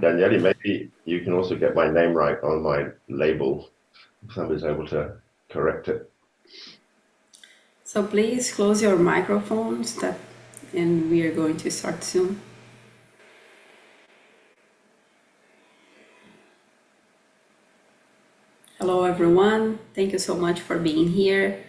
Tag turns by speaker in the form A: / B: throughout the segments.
A: Daniele, maybe you can also get my name right on my label. If somebody's able to correct it.
B: So please close your microphones and we are going to start soon. Hello everyone, thank you so much for being here.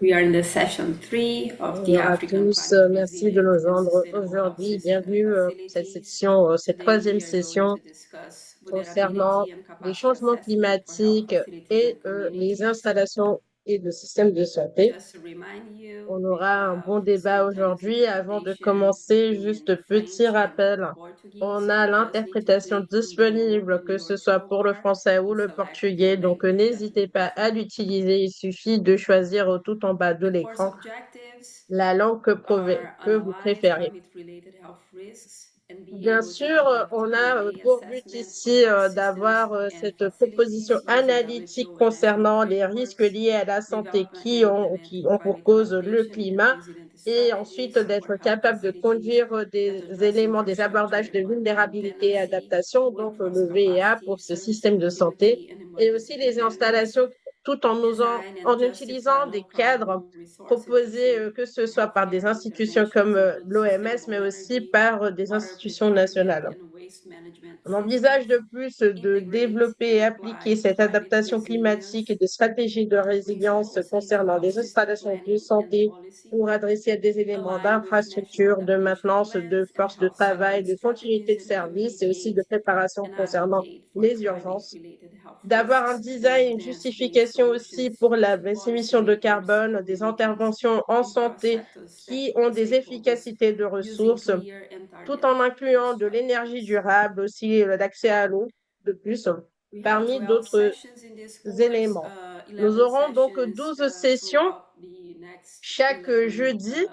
B: We are in the session 3 of the
C: Bonjour à
B: African
C: tous,
B: Climate
C: merci de
B: Resilient
C: nous
B: and
C: joindre
B: Sustainable Health
C: aujourd'hui.
B: System and
C: Bienvenue pour cette
B: Facilities.
C: section, cette
B: Today
C: troisième
B: we are going
C: session
B: to discuss
C: concernant
B: vulnerability and
C: les
B: capacity
C: changements
B: assessment for health
C: climatiques
B: facilities
C: et
B: and
C: les
B: communities.
C: installations et le système de santé.
B: Just to remind you,
C: On
B: we
C: aura un
B: have
C: bon débat
B: simultaneous
C: aujourd'hui. Avant de
B: interpretation
C: commencer,
B: in
C: juste petit
B: French and
C: rappel.
B: Portuguese.
C: On a
B: You just need to
C: l'interprétation
B: click in below
C: disponible,
B: in
C: que
B: your
C: ce soit pour le
B: toolbar
C: français ou
B: and
C: le
B: select
C: portugais.
B: the
C: Donc,
B: language that you
C: n'hésitez pas à
B: prefer.
C: l'utiliser. Il suffit de choisir tout en bas de
B: The course
C: l'écran
B: objectives
C: la langue
B: are
C: que vous
B: analyze
C: préférez.
B: climate-related health risks and be
C: Bien
B: able to
C: sûr,
B: conduct
C: on a
B: VNA
C: pour but
B: assessments for
C: ici
B: health systems
C: d'avoir
B: and
C: cette proposition
B: facilities using
C: analytique
B: WTO and national
C: concernant les risques
B: frameworks,
C: liés à la santé
B: development and
C: qui
B: implementing
C: ont pour
B: climate
C: cause le
B: adaptation and
C: climat
B: resilient
C: et ensuite
B: strategies for
C: d'être
B: health
C: capable de
B: facilities
C: conduire
B: that
C: des
B: address
C: éléments, des
B: infrastructure
C: abordages de
B: and
C: vulnérabilité et
B: tenancy,
C: adaptation, donc
B: workforce
C: le VEA
B: capacity,
C: pour ce
B: service
C: système de santé
B: continuity and
C: et
B: emergency
C: aussi les
B: preparedness,
C: installations tout en
B: design and
C: en
B: justify
C: utilisant des
B: low
C: cadres
B: carbon resource
C: proposés
B: efficient
C: que ce soit par des
B: healthcare
C: institutions comme
B: interventions, including
C: l'OMS, mais
B: sustainable
C: aussi
B: energy,
C: par des
B: water
C: institutions
B: pre-treatment
C: nationales.
B: and waste management
C: On envisage
B: systems,
C: de plus de
B: integrate
C: développer
B: and
C: et appliquer
B: apply
C: cette
B: climate
C: adaptation climatique et
B: resilience
C: des stratégies de résilience
B: principles into
C: concernant
B: health
C: les
B: system
C: installations de
B: planning and
C: santé
B: policy,
C: pour adresser à des éléments
B: align with national
C: d'infrastructure, de
B: adaptation
C: maintenance, de
B: plans and
C: force de
B: health sector
C: travail, de continuité
B: strategies,
C: de
B: and
C: service et aussi de
B: communicate
C: préparation
B: and
C: concernant
B: advocate for
C: les urgences.
B: climate-related health
C: D'avoir un
B: risks and
C: design, une
B: evidence-based
C: justification aussi
B: solutions
C: pour
B: to
C: les émissions de
B: policymakers,
C: carbone, des
B: communities,
C: interventions en
B: and
C: santé
B: cross-sector
C: qui ont des
B: stakeholders
C: efficacités de
B: using
C: ressources
B: clear and
C: tout en
B: target-based
C: incluant de l'énergie
B: strategies.
C: durable, aussi l'accès à l'eau, de plus,
B: We have
C: parmi
B: 12
C: d'autres
B: sessions in this course,
C: éléments. Nous
B: 11
C: aurons donc
B: sessions
C: 12 sessions
B: throughout the next
C: chaque
B: 11
C: jeudi.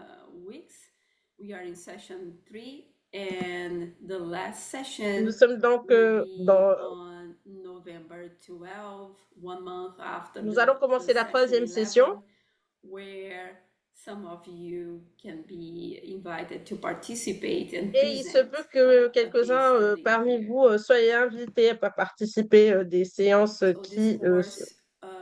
B: weeks. We are in session 3 and the last
C: Nous
B: session
C: sommes donc
B: will be on November 12, 1 month after
C: nous allons
B: the
C: commencer la
B: session
C: troisième session
B: 11, where some of you can be invited to participate and
C: et il se
B: present
C: peut que
B: a case
C: quelques-uns
B: study
C: parmi
B: here.
C: vous soyez invités à participer des séances
B: So this
C: qui
B: course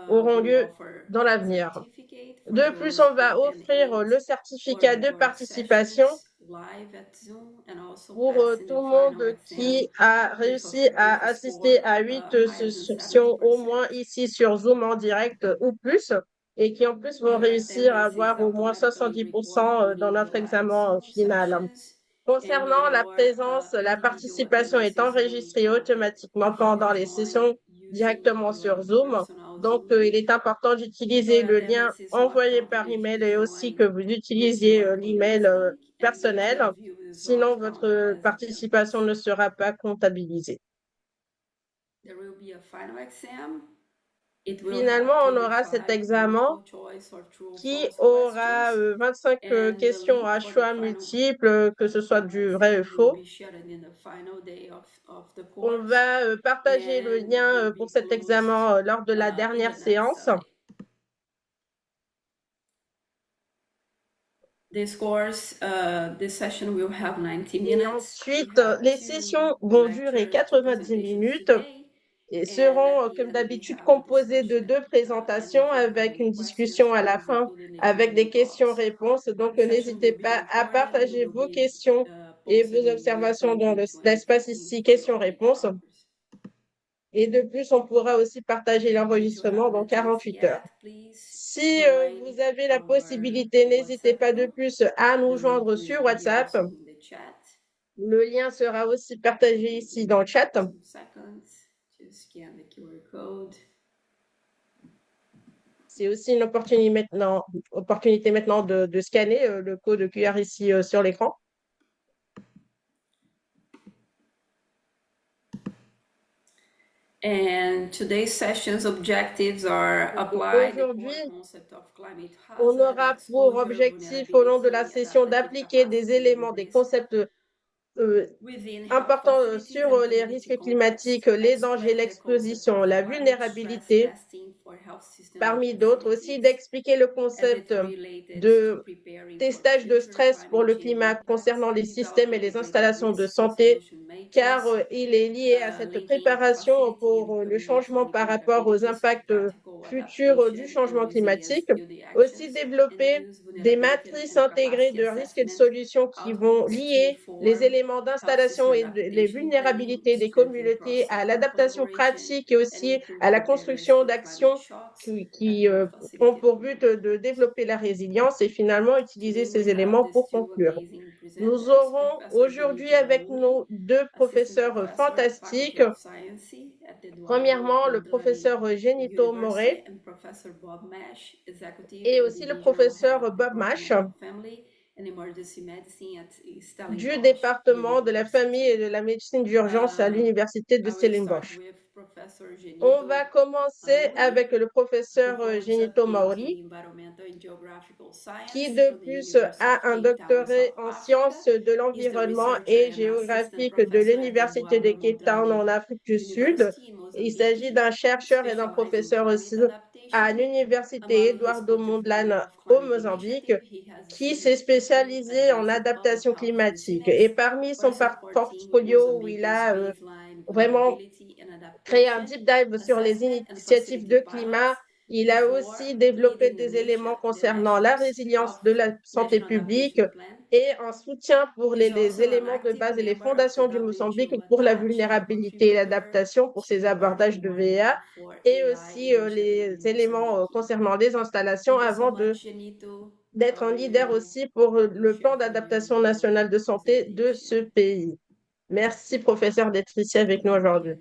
C: auront
B: will
C: lieu
B: offer
C: dans
B: a
C: l'avenir.
B: certificate for
C: De plus,
B: those
C: on
B: who
C: va
B: attend
C: offrir
B: 8
C: le certificat de
B: one-on-one
C: participation
B: sessions live at Zoom and also
C: pour
B: passing
C: tout
B: the
C: le
B: final
C: monde
B: exam
C: qui a réussi à
B: with a
C: assister
B: score
C: à 8
B: higher than
C: sessions au
B: 70%.
C: moins ici sur Zoom en direct ou plus, et qui en plus vont
B: Your
C: réussir à
B: attendance is
C: avoir au moins
B: automatically recorded
C: 70% dans
B: during the
C: notre
B: live
C: examen
B: Zoom
C: final.
B: sessions, and
C: Concernant la
B: your
C: présence, la
B: individual
C: participation est
B: attendances will be
C: enregistrée
B: counted
C: automatiquement
B: if you
C: pendant les
B: join
C: sessions
B: using
C: directement sur
B: your
C: Zoom.
B: personal
C: Donc,
B: Zoom link.
C: il est important d'utiliser
B: Your
C: le lien
B: attendance is not
C: envoyé
B: counted
C: par
B: if you
C: email et aussi que
B: join
C: vous
B: with
C: utilisiez
B: your
C: l'email
B: colleague's link, and
C: personnel.
B: virtual view is
C: Sinon,
B: not counted
C: votre
B: as
C: participation
B: attendance.
C: ne sera pas comptabilisée.
B: There will be a final exam. It will have
C: Finalement, on aura cet
B: 25
C: examen
B: multiple choice or true or
C: qui
B: false
C: aura
B: questions,
C: 25
B: and the
C: questions
B: link
C: à
B: for the
C: choix
B: final
C: multiples, que ce soit du vrai ou
B: exam will
C: faux.
B: be shared in the final day of the
C: On
B: course
C: va partager le
B: and
C: lien
B: will
C: pour
B: be
C: cet
B: posted
C: examen lors de la
B: in
C: dernière
B: the next
C: séance.
B: day. This course, this session will have 90
C: Et
B: minutes.
C: ensuite, les sessions vont durer 90 minutes et seront, comme d'habitude, composées de 2 présentations avec une discussion à la fin, avec des questions-réponses. Donc, n'hésitez pas à partager vos questions et vos observations dans l'espace ici, questions-réponses. Et de plus, on pourra aussi partager l'enregistrement dans 48 heures. Si vous avez la possibilité, n'hésitez pas de plus à nous joindre sur WhatsApp. Le lien sera aussi partagé ici dans le chat. C'est aussi une opportunité maintenant de scanner le code QR ici sur l'écran.
B: And today's session's objectives are apply the core concept of climate hazard,
C: on aura pour
B: exposure,
C: objectif au long de la session d'appliquer des éléments, des concepts important sur les risques climatiques, les dangers, l'exposition, la vulnérabilité, parmi d'autres aussi, d'expliquer le concept de testage de stress pour le climat concernant les systèmes et les installations de santé, car il est lié à cette préparation pour le changement par rapport aux impacts futurs du changement climatique. Aussi développer des matrices intégrées de risques et de solutions qui vont lier les éléments d'installation et les vulnérabilités des communautés à l'adaptation pratique et aussi à la construction d'actions qui ont pour but de développer la résilience et finalement utiliser ces éléments pour conclure. Nous aurons aujourd'hui avec nous deux professeurs fantastiques. Premièrement, le professeur Genito Moret et aussi le professeur Bob Mash du département de la famille et de la médecine d'urgence à l'université de Stellenbosch. On va commencer avec le professeur Genito Maori, qui de plus a un doctorat en sciences de l'environnement et géographique de l'Université de Cape Town en Afrique du Sud. Il s'agit d'un chercheur et d'un professeur aussi à l'Université Eduardo Mondlane au Mozambique, qui s'est spécialisé en adaptation climatique. Et parmi son portfolio où il a vraiment créé un deep dive sur les initiatives de climat, il a aussi développé des éléments concernant la résilience de la santé publique et un soutien pour les éléments de base et les fondations du Mozambique pour la vulnérabilité et l'adaptation pour ces abordages de VA et aussi les éléments concernant les installations avant d'être un leader aussi pour le plan d'adaptation nationale de santé de ce pays. Merci, professeur, d'être ici avec nous aujourd'hui.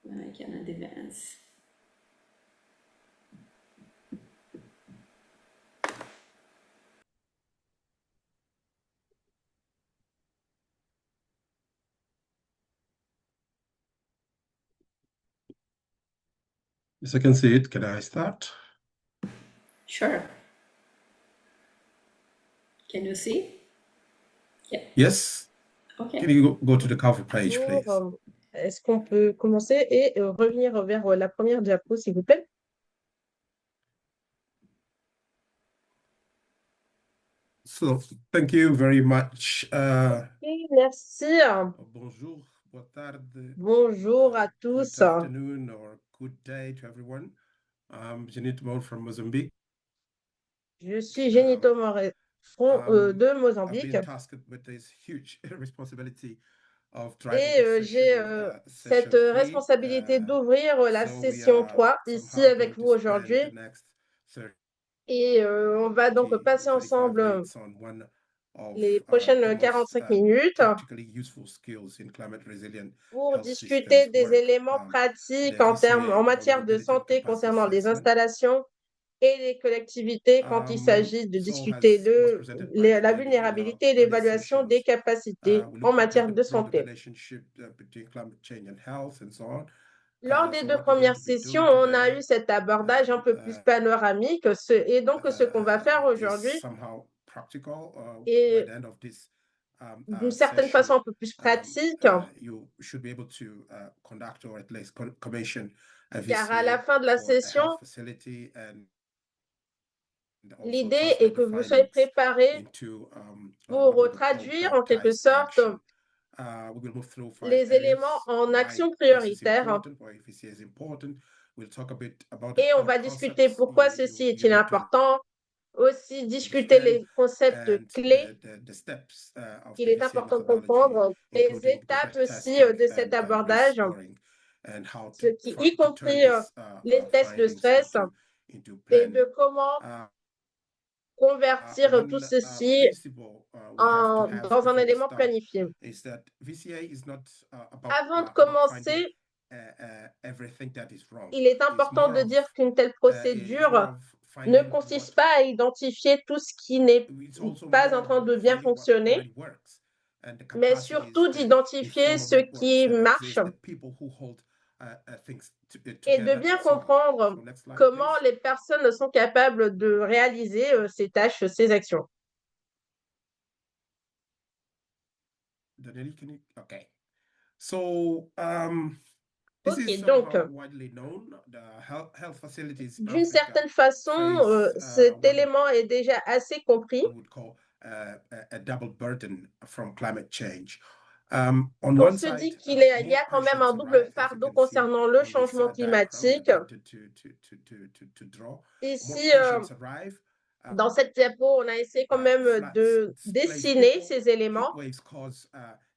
B: When I can advance.
D: Yes, I can see it. Can I start?
B: Sure. Can you see? Yeah.
D: Yes.
B: Okay.
D: Can you go to the cover page, please?
C: Est-ce qu'on peut commencer et revenir vers la première diapo, s'il vous plaît?
D: So, thank you very much.
C: Merci.
D: Bonjour, boa tarde,
C: Bonjour à tous.
D: good afternoon or good day to everyone. I'm Genito Moore from Mozambique.
C: Je suis Genito Moret de
D: I've
C: Mozambique
D: been tasked with this huge responsibility of driving
C: et
D: this
C: j'ai
D: session
C: cette
D: three.
C: responsabilité d'ouvrir la
D: So we
C: session
D: are
C: 3 ici
D: somehow
C: avec
D: going
C: vous
D: to spend
C: aujourd'hui
D: the next 30,
C: et on va donc passer
D: 35
C: ensemble
D: minutes on one of
C: les
D: the
C: prochaines
D: most
C: 45 minutes
D: practically useful skills in climate resilient
C: pour
D: health
C: discuter
D: systems
C: des
D: work.
C: éléments pratiques
D: The
C: en
D: VCA
C: matière de
D: Vulnerability and
C: santé
D: Capacity
C: concernant les
D: Assessment
C: installations et les collectivités quand il s'agit de discuter
D: was presented by
C: la
D: the
C: vulnérabilité et
D: early
C: l'évaluation des
D: sessions.
C: capacités
D: We
C: en
D: looked at
C: matière
D: the
C: de
D: broader
C: santé.
D: relationship between climate change and health and so on.
C: Lors des
D: So
C: deux
D: what we're going
C: premières
D: to be
C: sessions,
D: doing
C: on a
D: today,
C: eu cet abordage un peu plus panoramique et donc ce qu'on va faire
D: is
C: aujourd'hui
D: somehow practical by
C: est
D: the end of this
C: d'une certaine façon
D: session.
C: un peu plus pratique,
D: You should be able to conduct or at least commission a
C: car à la
D: VCA
C: fin de la
D: for a
C: session,
D: health facility and also
C: l'idée est
D: translate
C: que
D: the
C: vous soyez
D: findings
C: préparés
D: into
C: pour
D: what we would call
C: traduire en quelque
D: prioritized
C: sorte
D: action. We will move through 5
C: les éléments
D: areas,
C: en
D: why
C: action
D: this is
C: prioritaire
D: important, why VCA is important. We'll talk a bit about the
C: et on
D: core
C: va discuter
D: concepts
C: pourquoi ceci
D: you
C: est-il
D: need to
C: important, aussi discuter
D: understand
C: les concepts
D: and
C: clés
D: the steps of
C: qu'il
D: the
C: est
D: VCA
C: important de
D: methodology,
C: comprendre, les
D: including
C: étapes
D: both
C: aussi
D: testing
C: de cet
D: and risk
C: abordage,
D: scoring, and how
C: ce qui, y
D: to turn
C: compris
D: these
C: les tests de
D: findings
C: stress
D: into
C: et
D: plan.
C: de comment convertir tout
D: One
C: ceci
D: principle we have to have
C: dans un
D: before we
C: élément
D: start
C: planifié.
D: is that VCA is not
C: Avant de
D: about finding
C: commencer,
D: everything that is wrong.
C: il est
D: It's
C: important
D: more
C: de dire
D: of
C: qu'une telle
D: is
C: procédure
D: more of
C: ne
D: finding
C: consiste
D: what
C: pas à identifier tout ce qui n'est
D: it's also
C: pas
D: more
C: en train
D: about
C: de bien
D: finding what
C: fonctionner,
D: already works and the
C: mais
D: capacities
C: surtout
D: and
C: d'identifier
D: inform
C: ce
D: networks
C: qui
D: that
C: marche
D: exist, the people who hold
C: et de bien comprendre comment les personnes sont capables de réaliser ces tâches, ces actions.
D: Danielle, can you? Okay. So, this
C: Ok,
D: is
C: donc,
D: somehow widely known. The health facilities in
C: d'une
D: Africa
C: certaine façon,
D: face
C: cet
D: what
C: élément est déjà assez compris.
D: one would call a double burden from climate change. On
C: On
D: one
C: se
D: side,
C: dit qu'il y
D: more
C: a quand même
D: patients
C: un double
D: arrive, as you
C: fardeau
D: can see
C: concernant le
D: on this
C: changement
D: diagram
C: climatique.
D: we're attempted to draw. More
C: Ici,
D: patients arrive,
C: dans cette diapo, on a essayé quand même
D: floods
C: de
D: displace
C: dessiner
D: people,
C: ces
D: heat
C: éléments.
D: waves cause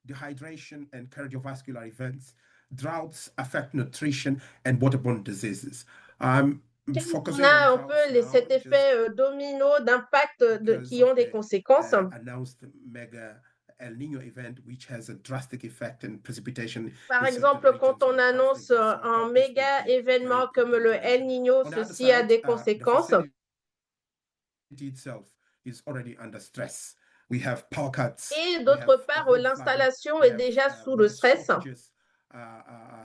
D: dehydration and cardiovascular events. Droughts affect nutrition and waterborne diseases. I'm
C: On
D: focusing
C: a
D: on
C: un
D: droughts
C: peu
D: now
C: cet
D: just
C: effet domino d'impact
D: because
C: qui ont
D: of
C: des
D: the
C: conséquences.
D: announced mega El Nino event, which has a drastic effect in precipitation
C: Par
D: in certain
C: exemple, quand
D: regions
C: on
D: of
C: annonce
D: Africa. So I
C: un
D: thought this would
C: méga
D: be very
C: événement comme
D: important
C: le
D: to
C: El
D: mention.
C: Niño,
D: On the other
C: ceci a
D: side,
C: des
D: the
C: conséquences.
D: facility itself is already under stress. We have power cuts.
C: Et
D: We
C: d'autre
D: have
C: part,
D: road flooding.
C: l'installation
D: We
C: est
D: have
C: déjà sous le
D: water
C: stress.
D: shortages.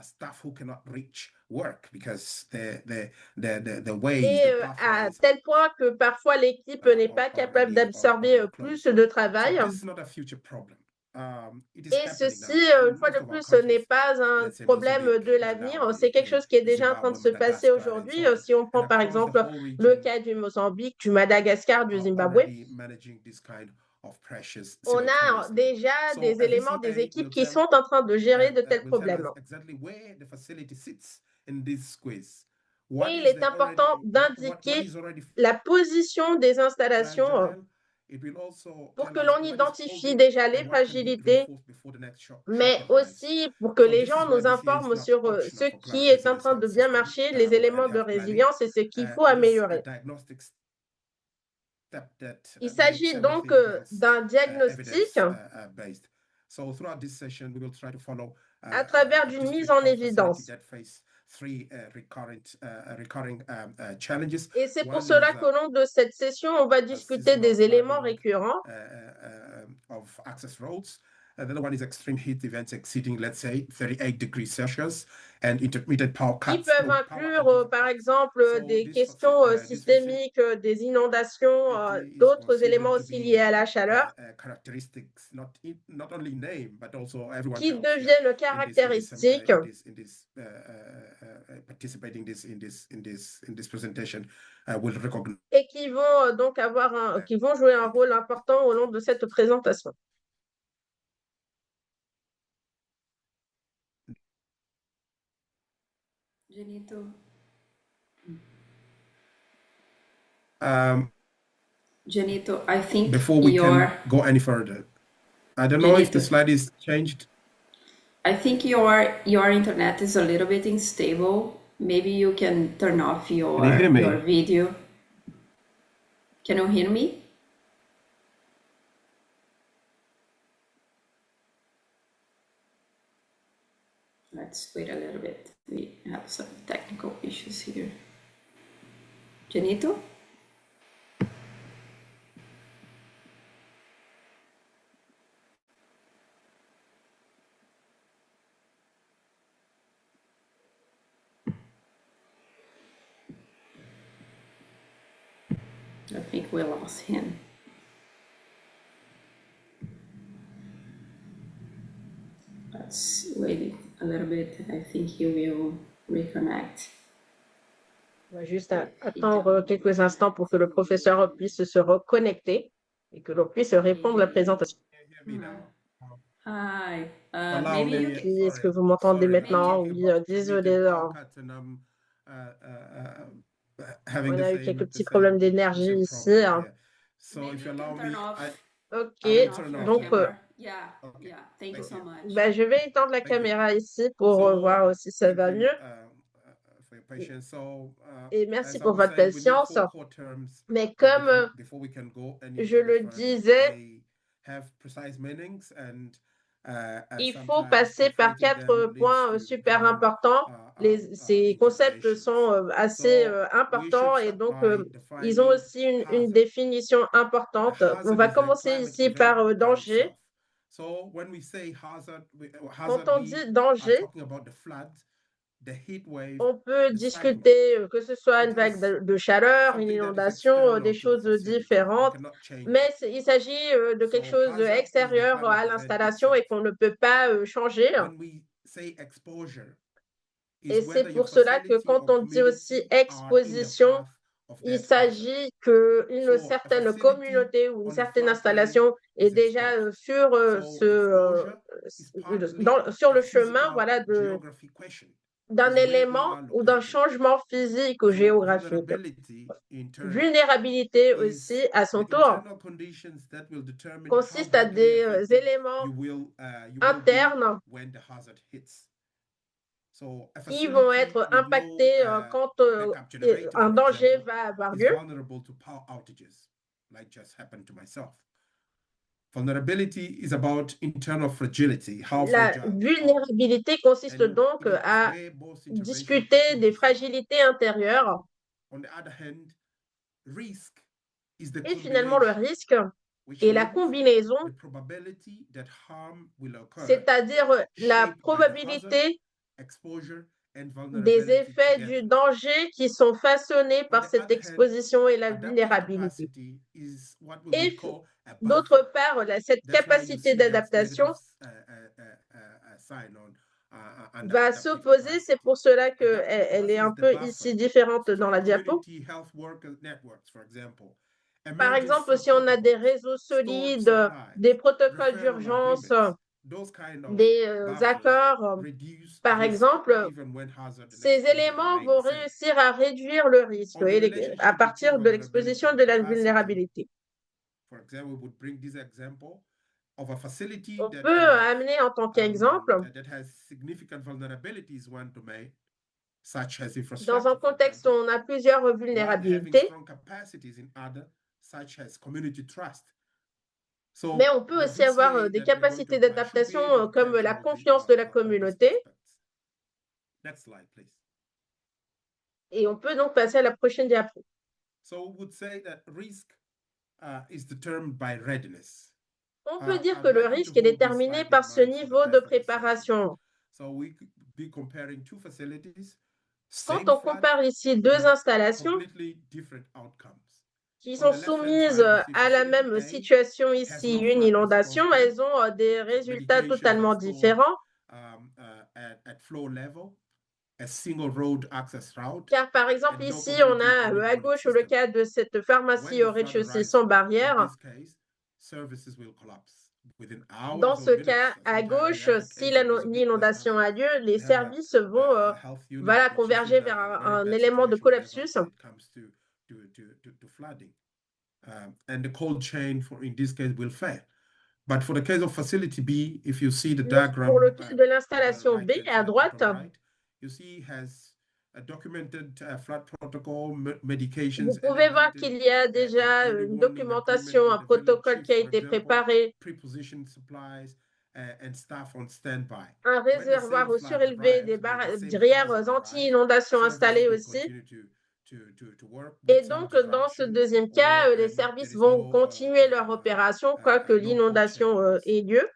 D: Staff who cannot reach work because the ways,
C: Et
D: the
C: à
D: pathways
C: tel point que parfois l'équipe n'est pas capable d'absorber plus de travail.
D: So this is not a future problem. It is
C: Et
D: happening
C: ceci,
D: now in
C: une fois
D: most
C: de
D: of our
C: plus, ce n'est
D: countries.
C: pas un
D: Let's say
C: problème
D: Mozambique,
C: de l'avenir,
D: Malawi,
C: c'est quelque chose qui est déjà en train de
D: Zimbabwe,
C: se passer
D: Madagascar, and
C: aujourd'hui.
D: so on.
C: Si on prend
D: And
C: par
D: across the
C: exemple
D: whole
C: le
D: region,
C: cas du Mozambique, du Madagascar, du
D: are
C: Zimbabwe,
D: already managing this kind of pressures
C: on a
D: simultaneously.
C: déjà
D: So
C: des
D: a
C: éléments, des
D: VCA
C: équipes
D: will
C: qui
D: tell
C: sont en train de gérer de tels
D: will tell
C: problèmes.
D: us exactly where the facility sits in this squeeze. What
C: Et il
D: is
C: est
D: the already
C: important
D: what
C: d'indiquer
D: is already
C: la position des installations
D: fragile? It will also
C: pour
D: tell
C: que
D: us
C: l'on
D: what is
C: identifie
D: holding
C: déjà les
D: and what can be
C: fragilités,
D: reinforced before the next shock
C: mais
D: arrives.
C: aussi pour que
D: So
C: les
D: this is
C: gens
D: why
C: nous
D: VCA is
C: informent
D: not
C: sur ce
D: optional for
C: qui
D: climate
C: est en
D: resilience
C: train de
D: health
C: bien
D: system
C: marcher, les éléments
D: and
C: de
D: health planning.
C: résilience et ce qu'il faut
D: It is a
C: améliorer.
D: diagnostic step that
C: Il
D: makes
C: s'agit donc
D: everything else
C: d'un diagnostic
D: evidence based. So throughout this session, we will try to follow
C: à travers d'une mise en évidence.
D: that face three recurring challenges.
C: Et c'est pour
D: One
C: cela
D: is
C: qu'au long de cette session, on va discuter
D: seasonal
C: des éléments
D: flooding,
C: récurrents
D: of access roads. The other one is extreme heat events exceeding, let's say, 38 degrees Celsius and intermittent power
C: qui
D: cuts.
C: peuvent
D: Power
C: inclure, par
D: cuts.
C: exemple,
D: So
C: des
D: this
C: questions
D: this
C: systémiques, des inondations,
D: facility is
C: d'autres éléments
D: considered to
C: aussi
D: be
C: liés à la chaleur,
D: characteristics not only name but also everyone
C: qui
D: else
C: deviennent caractéristiques
D: participating in this presentation will recognize.
C: et qui vont donc qui vont jouer un rôle important au long de cette présentation.
B: Genito. Genito, I think
D: Before we can go any further, I don't know if the slide is changed.
B: I think your internet is a little bit unstable. Maybe you can turn off your video. Can you hear me? Let's wait a little bit. We have some technical issues here. Genito? I think we lost him. Let's wait a little bit. I think he will reconnect.
C: On va juste attendre quelques instants pour que le professeur puisse se reconnecter et que l'on puisse répondre à la présentation.
B: Hi.
C: Maybe you can... Est-ce que vous m'entendez maintenant? Oui, désolé. On a eu quelques petits problèmes d'énergie ici. Ok, donc je vais éteindre la caméra ici pour voir si ça va mieux. Et merci pour votre patience. Mais comme je le disais, il faut passer par 4 points super importants. Ces concepts sont assez importants et donc ils ont aussi une définition importante. On va commencer ici par danger. Quand on dit danger, On peut discuter que ce soit une vague de chaleur, une inondation, des choses différentes, mais il s'agit de quelque chose d'extérieur à l'installation et qu'on ne peut pas changer. Et c'est pour cela que quand on dit aussi exposition, il s'agit qu'une certaine communauté ou une certaine installation est déjà sur le chemin, voilà, d'un élément ou d'un changement physique ou géographique. Vulnérabilité aussi, à son tour, consiste à des éléments internes qui vont être impactés quand un danger va avoir lieu. La vulnérabilité consiste donc à discuter des fragilités intérieures. Et finalement, le risque est la combinaison, c'est-à-dire la probabilité des effets du danger qui sont façonnés par cette exposition et la vulnérabilité. Et d'autre part, cette capacité d'adaptation va s'opposer, c'est pour cela qu'elle est un peu ici différente dans la diapo. Par exemple, si on a des réseaux solides, des protocoles d'urgence, des accords, par exemple, ces éléments vont réussir à réduire le risque à partir de l'exposition de la vulnérabilité. On peut amener en tant qu'exemple, dans un contexte où on a plusieurs vulnérabilités, mais on peut aussi avoir des capacités d'adaptation comme la confiance de la communauté. Et on peut donc passer à la prochaine diapo. On peut dire que le risque est déterminé par ce niveau de préparation. Quand on compare ici deux installations qui sont soumises à la même situation ici, une inondation, elles ont des résultats totalement différents. Car par exemple ici, on a à gauche le cas de cette pharmacie au rez-de-chaussée sans barrière. Dans ce cas, à gauche, si l'inondation a lieu, les services vont converger vers un élément de collapsus.
A: And the cold chain in this case will fail. But for the case of facility B, if you see the diagram,
C: pour le cas de l'installation B à droite,
A: you see has a documented flood protocol, medications.
C: Vous pouvez voir qu'il y a déjà une documentation, un protocole qui a été préparé, un réservoir surélevé, des barrières anti-inondation installées aussi. Et donc, dans ce deuxième cas, les services vont continuer leur opération quoi que l'inondation ait lieu.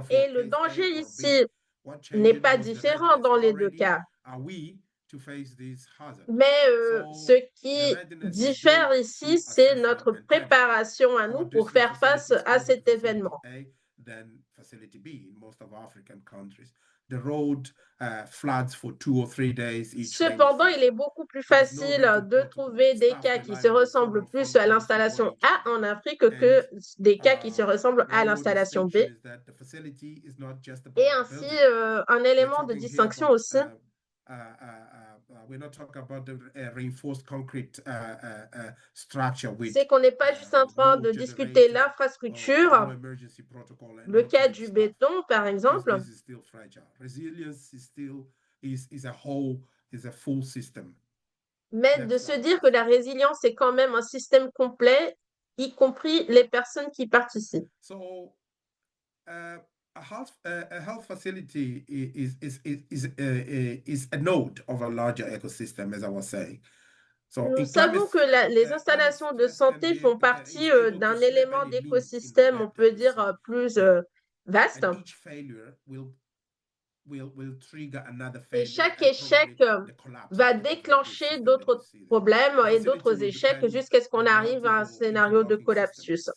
C: Et le danger ici n'est pas différent dans les deux cas. Mais ce qui diffère ici, c'est notre préparation à nous pour faire face à cet événement. Cependant, il est beaucoup plus facile de trouver des cas qui se ressemblent plus à l'installation A en Afrique que des cas qui se ressemblent à l'installation B. Et ainsi, un élément de distinction aussi. C'est qu'on n'est pas juste en train de discuter l'infrastructure, le cas du béton par exemple, mais de se dire que la résilience est quand même un système complet, y compris les personnes qui participent.
A: A health facility is a node of a larger ecosystem, as I was saying.
C: Nous savons que les installations de santé font partie d'un élément d'écosystème, on peut dire, plus vaste. Et chaque échec va déclencher d'autres problèmes et d'autres échecs jusqu'à ce qu'on arrive à un scénario de collapsus.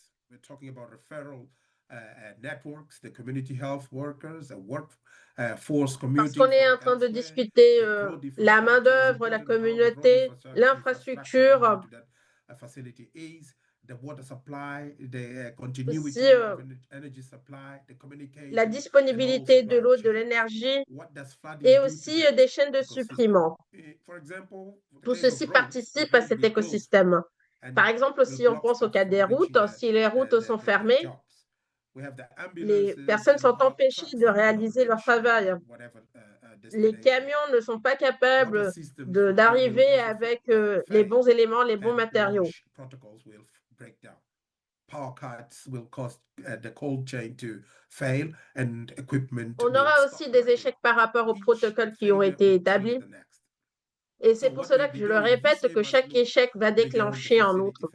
C: Parce qu'on est en train de discuter la main-d'œuvre, la communauté, l'infrastructure, aussi la disponibilité de l'eau, de l'énergie et aussi des chaînes de supplément. Tout ceci participe à cet écosystème. Par exemple, si on pense au cas des routes, si les routes sont fermées, les personnes sont empêchées de réaliser leur travail. Les camions ne sont pas capables d'arriver avec les bons éléments, les bons matériaux. On aura aussi des échecs par rapport aux protocoles qui ont été établis. Et c'est pour cela que je le répète que chaque échec va déclencher un autre.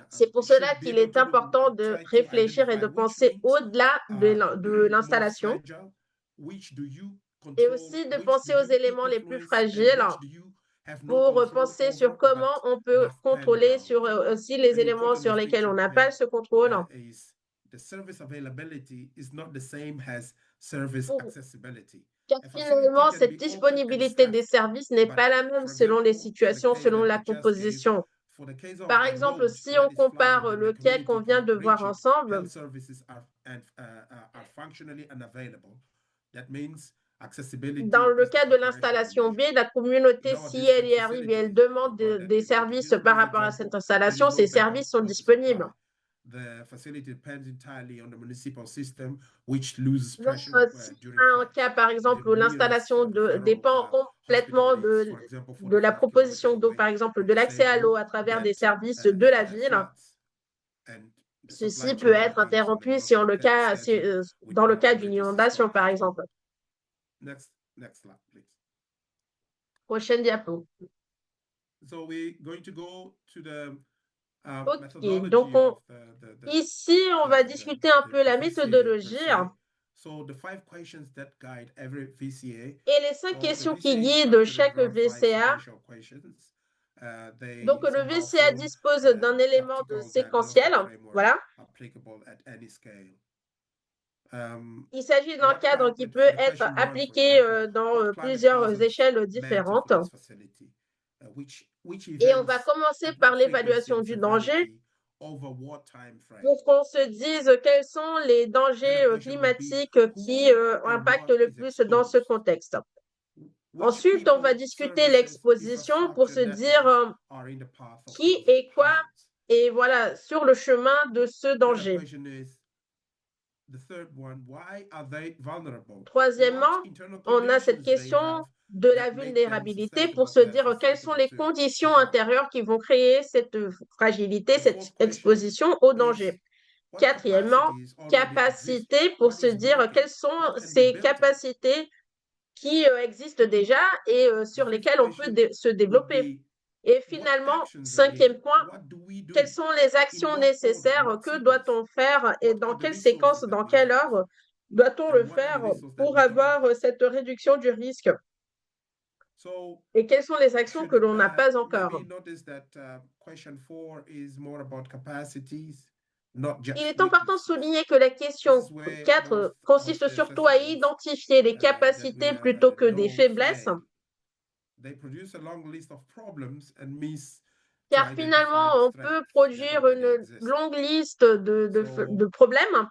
C: C'est pour cela qu'il est important de réfléchir et de penser au-delà de l'installation et aussi de penser aux éléments les plus fragiles pour penser sur comment on peut contrôler sur aussi les éléments sur lesquels on n'a pas ce contrôle. Car finalement, cette disponibilité des services n'est pas la même selon les situations, selon la composition. Par exemple, si on compare le quai qu'on vient de voir ensemble, dans le cas de l'installation B, la communauté, si elle y arrive et elle demande des services par rapport à cette installation, ces services sont disponibles. Si un cas, par exemple, où l'installation dépend complètement de la proposition d'eau, par exemple, de l'accès à l'eau à travers des services de la ville, ceci peut être interrompu si dans le cas d'une inondation, par exemple. Prochaine diapo. Ok, donc ici, on va discuter un peu la méthodologie et les 5 questions qui guident chaque VCA. Donc, le VCA dispose d'un élément de séquentiel. Voilà. Il s'agit d'un cadre qui peut être appliqué dans plusieurs échelles différentes. Et on va commencer par l'évaluation du danger pour qu'on se dise quels sont les dangers climatiques qui impactent le plus dans ce contexte. Ensuite, on va discuter l'exposition pour se dire qui et quoi est voilà, sur le chemin de ce danger. Troisièmement, on a cette question de la vulnérabilité pour se dire quelles sont les conditions intérieures qui vont créer cette fragilité, cette exposition au danger. Quatrièmement, capacité pour se dire quelles sont ces capacités qui existent déjà et sur lesquelles on peut se développer. Et finalement, 5e point, quelles sont les actions nécessaires, que doit-on faire et dans quelle séquence, dans quelle heure doit-on le faire pour avoir cette réduction du risque? Et quelles sont les actions que l'on n'a pas encore? Il est important de souligner que la question 4 consiste surtout à identifier les capacités plutôt que des faiblesses. Car finalement, on peut produire une longue liste de problèmes,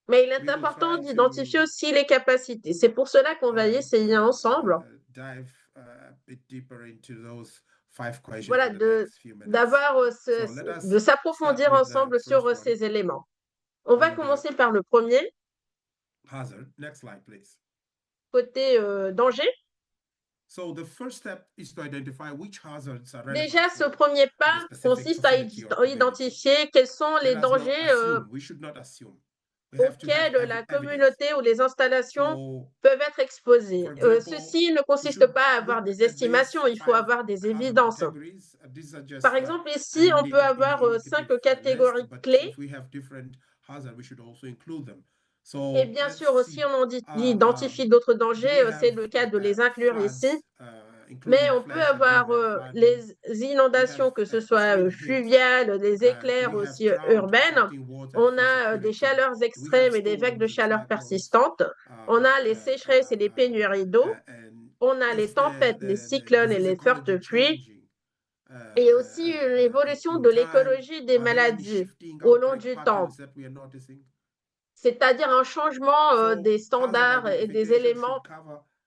C: mais il est important d'identifier aussi les capacités. C'est pour cela qu'on va essayer ensemble voilà, de s'approfondir ensemble sur ces éléments. On va commencer par le premier. Côté danger. Déjà, ce premier pas consiste à identifier quels sont les dangers auxquels la communauté ou les installations peuvent être exposées. Ceci ne consiste pas à avoir des estimations, il faut avoir des évidences. Par exemple, ici, on peut avoir 5 catégories clés. Et bien sûr, aussi, on identifie d'autres dangers. C'est le cas de les inclure ici. Mais on peut avoir les inondations, que ce soit fluviales, des éclairs aussi urbaines. On a des chaleurs extrêmes et des vagues de chaleur persistantes. On a les sécheresses et les pénuries d'eau. On a les tempêtes, les cyclones et les fortes pluies. Et aussi une évolution de l'écologie des maladies au long du temps. C'est-à-dire un changement des standards et des éléments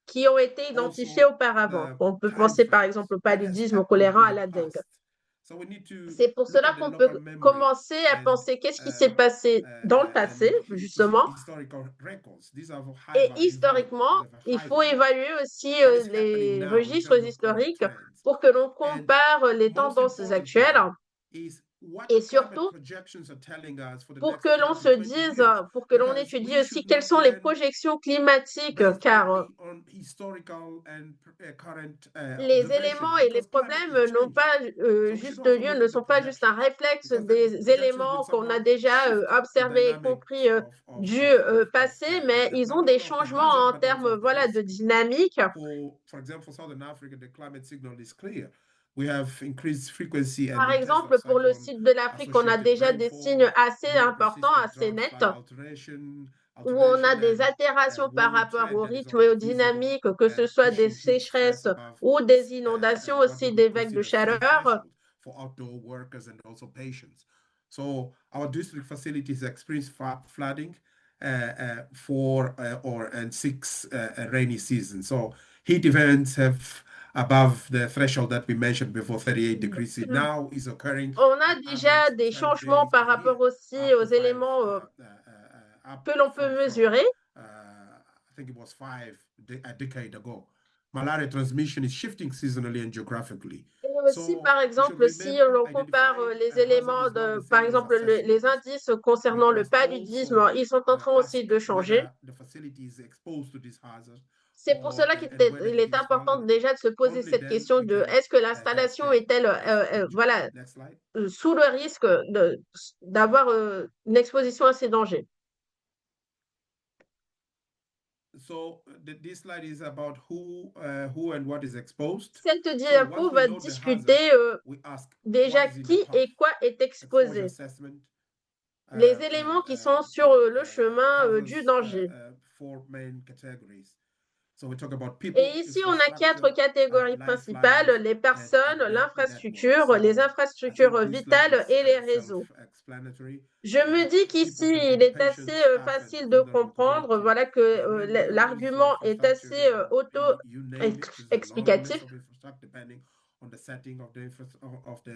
C: qui ont été identifiés auparavant. On peut penser par exemple au paludisme, au choléra, à la dengue. C'est pour cela qu'on peut commencer à penser qu'est-ce qui s'est passé dans le passé, justement. Et historiquement, il faut évaluer aussi les registres historiques pour que l'on compare les tendances actuelles et surtout pour que l'on se dise, pour que l'on étudie aussi quelles sont les projections climatiques, car les éléments et les problèmes n'ont pas juste lieu, ne sont pas juste un réflexe des éléments qu'on a déjà observés et compris du passé, mais ils ont des changements en termes voilà, de dynamique. Par exemple, pour le sud de l'Afrique, on a déjà des signes assez importants, assez nets, où on a des altérations par rapport au rythme et aux dynamiques, que ce soit des sécheresses ou des inondations, aussi des vagues de chaleur.
D: So our district facilities experience flooding 4 and 6 rainy seasons. So heat events have above the threshold that we mentioned before, 38 degrees. It now is occurring.
C: On a déjà des changements par rapport aussi aux éléments que l'on peut mesurer.
D: I think it was a decade ago. Malaria transmission is shifting seasonally and geographically.
C: Et aussi, par exemple, si l'on compare les éléments de, par exemple, les indices concernant le paludisme, ils sont en train aussi de changer. C'est pour cela qu'il est important déjà de se poser cette question de est-ce que l'installation est-elle voilà, sous le risque d'avoir une exposition à ces dangers.
D: So this slide is about who and what is exposed.
C: Cette diapo va discuter déjà qui et quoi est exposé. Les éléments qui sont sur le chemin du danger. Et ici, on a 4 catégories principales, les personnes, l'infrastructure, les infrastructures vitales et les réseaux. Je me dis qu'ici, il est assez facile de comprendre, voilà que l'argument est assez auto-explicatif.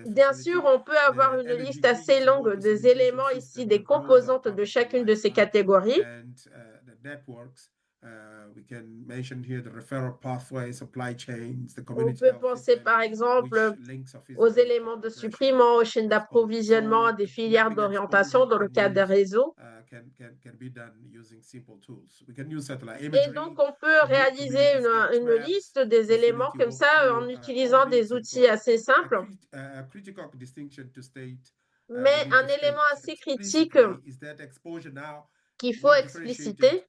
C: Bien sûr, on peut avoir une liste assez longue des éléments ici, des composantes de chacune de ces catégories. On peut penser par exemple aux éléments de supprimant, aux chaînes d'approvisionnement, à des filières d'orientation dans le cas des réseaux. Et donc, on peut réaliser une liste des éléments comme ça en utilisant des outils assez simples. Mais un élément assez critique qu'il faut expliciter,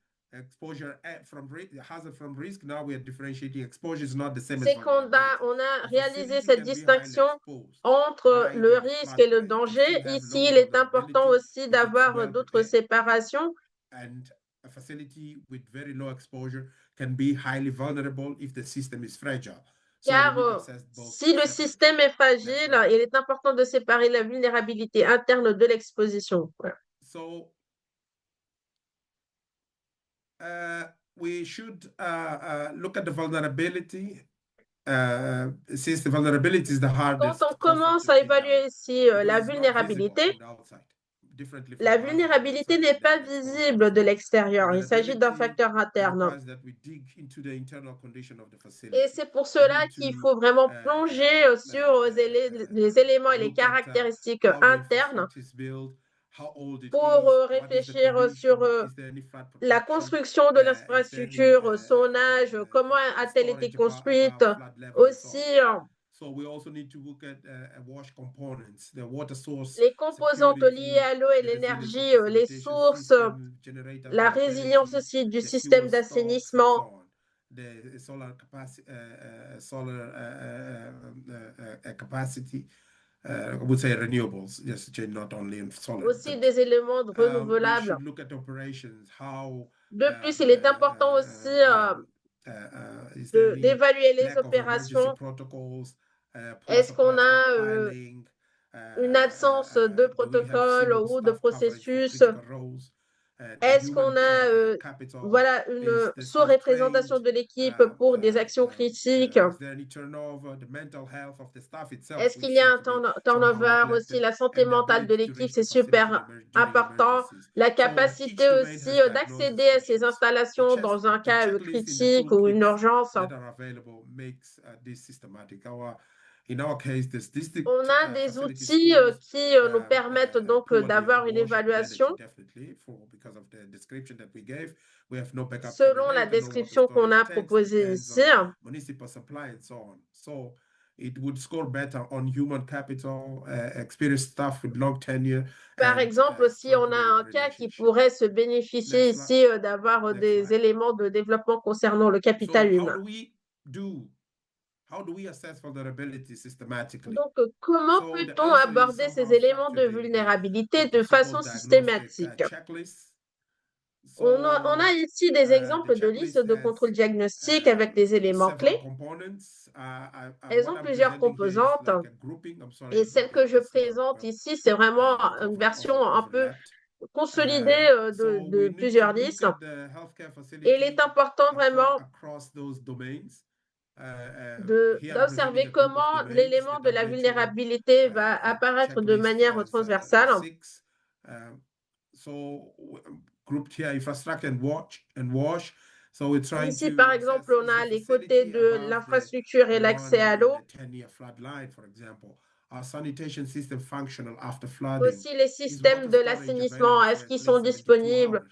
C: c'est qu'on a réalisé cette distinction entre le risque et le danger. Ici, il est important aussi d'avoir d'autres séparations. Car si le système est fragile, il est important de séparer la vulnérabilité interne de l'exposition. Voilà.
D: We should look at the vulnerability. Since the vulnerability is the hardest.
C: Quand on commence à évaluer ici la vulnérabilité n'est pas visible de l'extérieur. Il s'agit d'un facteur interne. Et c'est pour cela qu'il faut vraiment plonger sur les éléments et les caractéristiques internes pour réfléchir sur la construction de l'infrastructure, son âge, comment a-t-elle été construite, aussi
A: So we also need to look at wash components, the water source
C: Les composantes liées à l'eau et
A: the resilience
C: l'énergie,
A: of
C: les
A: facilitation
C: sources,
A: system, generator
C: la résilience
A: availability,
C: aussi du
A: the
C: système
A: fuel stocks, and
C: d'assainissement.
A: so on. The solar capacity, capacity, I would say renewables, just not only in solar.
C: Aussi des éléments
A: We
C: renouvelables.
A: should look at operations, how
C: De plus, il est important aussi d'évaluer les
A: lack of emergency
C: opérations.
A: protocols, poor
C: Est-ce qu'on
A: supply
C: a
A: stockpiling,
C: une absence de
A: do we have
C: protocole
A: suitable
C: ou de
A: staff coverage for
C: processus?
A: critical roles? The
C: Est-ce qu'on
A: human
C: a
A: capital,
C: voilà,
A: is
C: une
A: the staff
C: sous-représentation
A: trained?
C: de l'équipe pour des actions critiques?
A: Is there any turnover? The mental health of the staff itself,
C: Est-ce
A: which
C: qu'il y a un
A: seems to be somehow
C: turnover aussi?
A: neglected,
C: La santé
A: and the
C: mentale de
A: ability to
C: l'équipe,
A: reach
C: c'est
A: the facility
C: super
A: during
C: important.
A: emergencies.
C: La
A: So each
C: capacité
A: domain
C: aussi
A: has diagnosis
C: d'accéder à ces
A: specialists.
C: installations dans un cas
A: Checklist in the
C: critique ou une
A: toolkits
C: urgence.
A: that are available makes this systematic. In our case, this district
C: On a des
A: facility
C: outils
A: scores
C: qui nous permettent donc
A: poorly
C: d'avoir une
A: wash
C: évaluation
A: energy, definitely, because of the description that we gave. We have no backup
C: selon la
A: generator, no water
C: description qu'on a
A: storage tanks,
C: proposée
A: depends
C: ici.
A: on municipal supply and so on. So it would score better on human capital, experienced staff with long tenure.
C: Par exemple, si on a un cas qui pourrait se bénéficier
A: Next
C: ici d'avoir des
A: slide.
C: éléments de développement concernant le
A: So
C: capital
A: how
C: humain.
A: do we assess vulnerability systematically?
C: Donc, comment
A: So the
C: peut-on
A: answer is
C: aborder ces
A: somehow
C: éléments de
A: structured in
C: vulnérabilité
A: the
C: de façon
A: so-called diagnostic
C: systématique?
A: checklist.
C: On a ici des
A: the
C: exemples de listes
A: checklist
C: de
A: has,
C: contrôle diagnostique avec des éléments
A: several
C: clés.
A: components.
C: Elles
A: What
C: ont
A: I'm
C: plusieurs
A: presenting here is
C: composantes.
A: like a grouping. I'm sorry,
C: Et celle que je
A: it's,
C: présente ici, c'est vraiment une version un peu
A: overlapped.
C: consolidée
A: So
C: de
A: we need
C: plusieurs
A: to look
C: listes.
A: at the healthcare
C: Et il est
A: facility
C: important vraiment
A: across those domains.
C: d'observer comment l'élément de la vulnérabilité va apparaître de manière transversale.
A: So grouped here infrastructure and wash. So we're trying
C: Ici,
A: to
C: par
A: assess,
C: exemple, on
A: is
C: a
A: the
C: les côtés
A: facility
C: de
A: above
C: l'infrastructure et
A: the
C: l'accès à
A: 1
C: l'eau.
A: and the 10-year flood line, for example. Our sanitation system functional after flooding?
C: Aussi, les
A: Is
C: systèmes
A: water
C: de
A: storage
C: l'assainissement,
A: available
C: est-ce
A: for
C: qu'ils
A: at
C: sont
A: least 72
C: disponibles?
A: hours?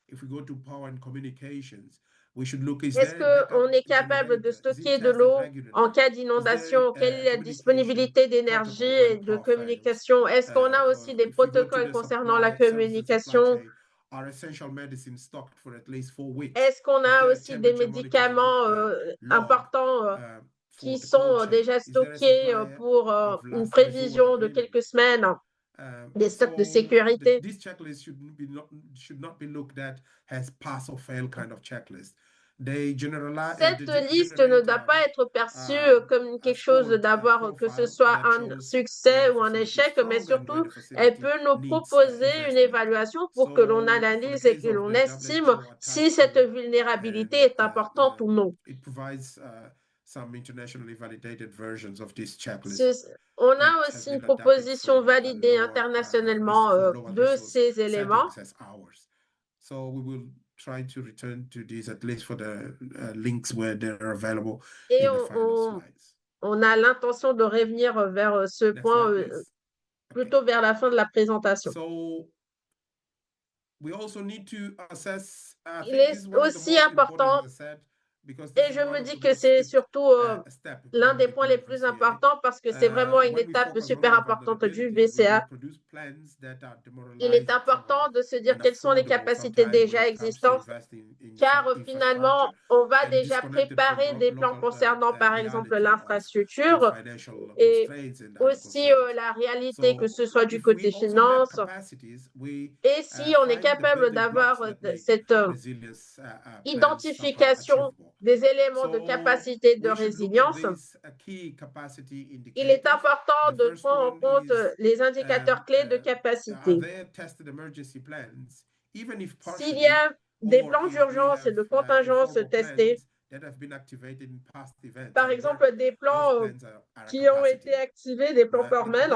A: If we go to power and communications, we should look, is
C: Est-ce
A: there a backup
C: qu'on est capable de
A: generator? Is it
C: stocker de
A: tested
C: l'eau
A: regularly?
C: en cas
A: Is
C: d'inondation?
A: there
C: Quelle est la
A: communication
C: disponibilité d'énergie
A: protocol when
C: et de
A: power fails?
C: communication? Est-ce qu'on a aussi des
A: If we go to
C: protocoles
A: the
C: concernant la
A: supply, service and supply
C: communication?
A: chain, are essential medicines stocked for at least 4 weeks?
C: Est-ce qu'on
A: Is
C: a
A: there a
C: aussi des
A: temperature monitoring
C: médicaments
A: log
C: importants qui
A: for the cold
C: sont
A: chain?
C: déjà
A: Is there a
C: stockés
A: supplier
C: pour
A: of
C: une
A: last resort
C: prévision de
A: agreement?
C: quelques semaines, des stocks de
A: So
C: sécurité?
A: this checklist should not be looked at as pass or fail kind of checklist. They
C: Cette liste ne doit pas être perçue comme quelque chose d'avoir que ce soit un succès ou un échec, mais surtout, elle peut nous proposer une évaluation pour que l'on analyse et que l'on estime si cette vulnérabilité est importante ou non.
A: It provides some internationally validated versions of this checklist.
C: On a aussi une proposition validée internationalement de ces éléments.
A: So we will try to return to these at least for the links where they're available
C: Et
A: in the final slides.
C: on a l'intention de revenir vers ce
A: Next
C: point
A: slide, please.
C: plutôt vers la fin de la présentation.
A: So we also need to assess.
C: Il est aussi important, et je me dis que c'est surtout l'un des points les plus importants parce que c'est vraiment une étape super importante du VCA. Il est important de se dire quelles sont les capacités déjà existantes, car finalement, on va déjà préparer des plans concernant, par exemple, l'infrastructure et aussi la réalité, que ce soit du côté finance. Et si on est capable d'avoir cette identification des éléments de capacité de résilience, il est important de prendre en compte les indicateurs clés de capacité. S'il y a des plans d'urgence et de contingence testés, par exemple des plans qui ont été activés, des plans formels,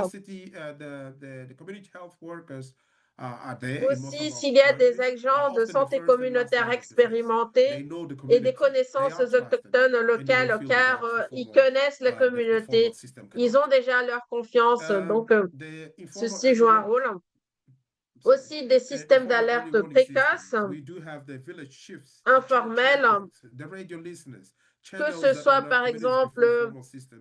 C: aussi, s'il y a des agents de santé communautaire expérimentés et des connaissances autochtones locales, car ils connaissent la communauté, ils ont déjà leur confiance, donc ceci joue un rôle. Aussi des systèmes d'alerte précoces, informels, que ce soit par exemple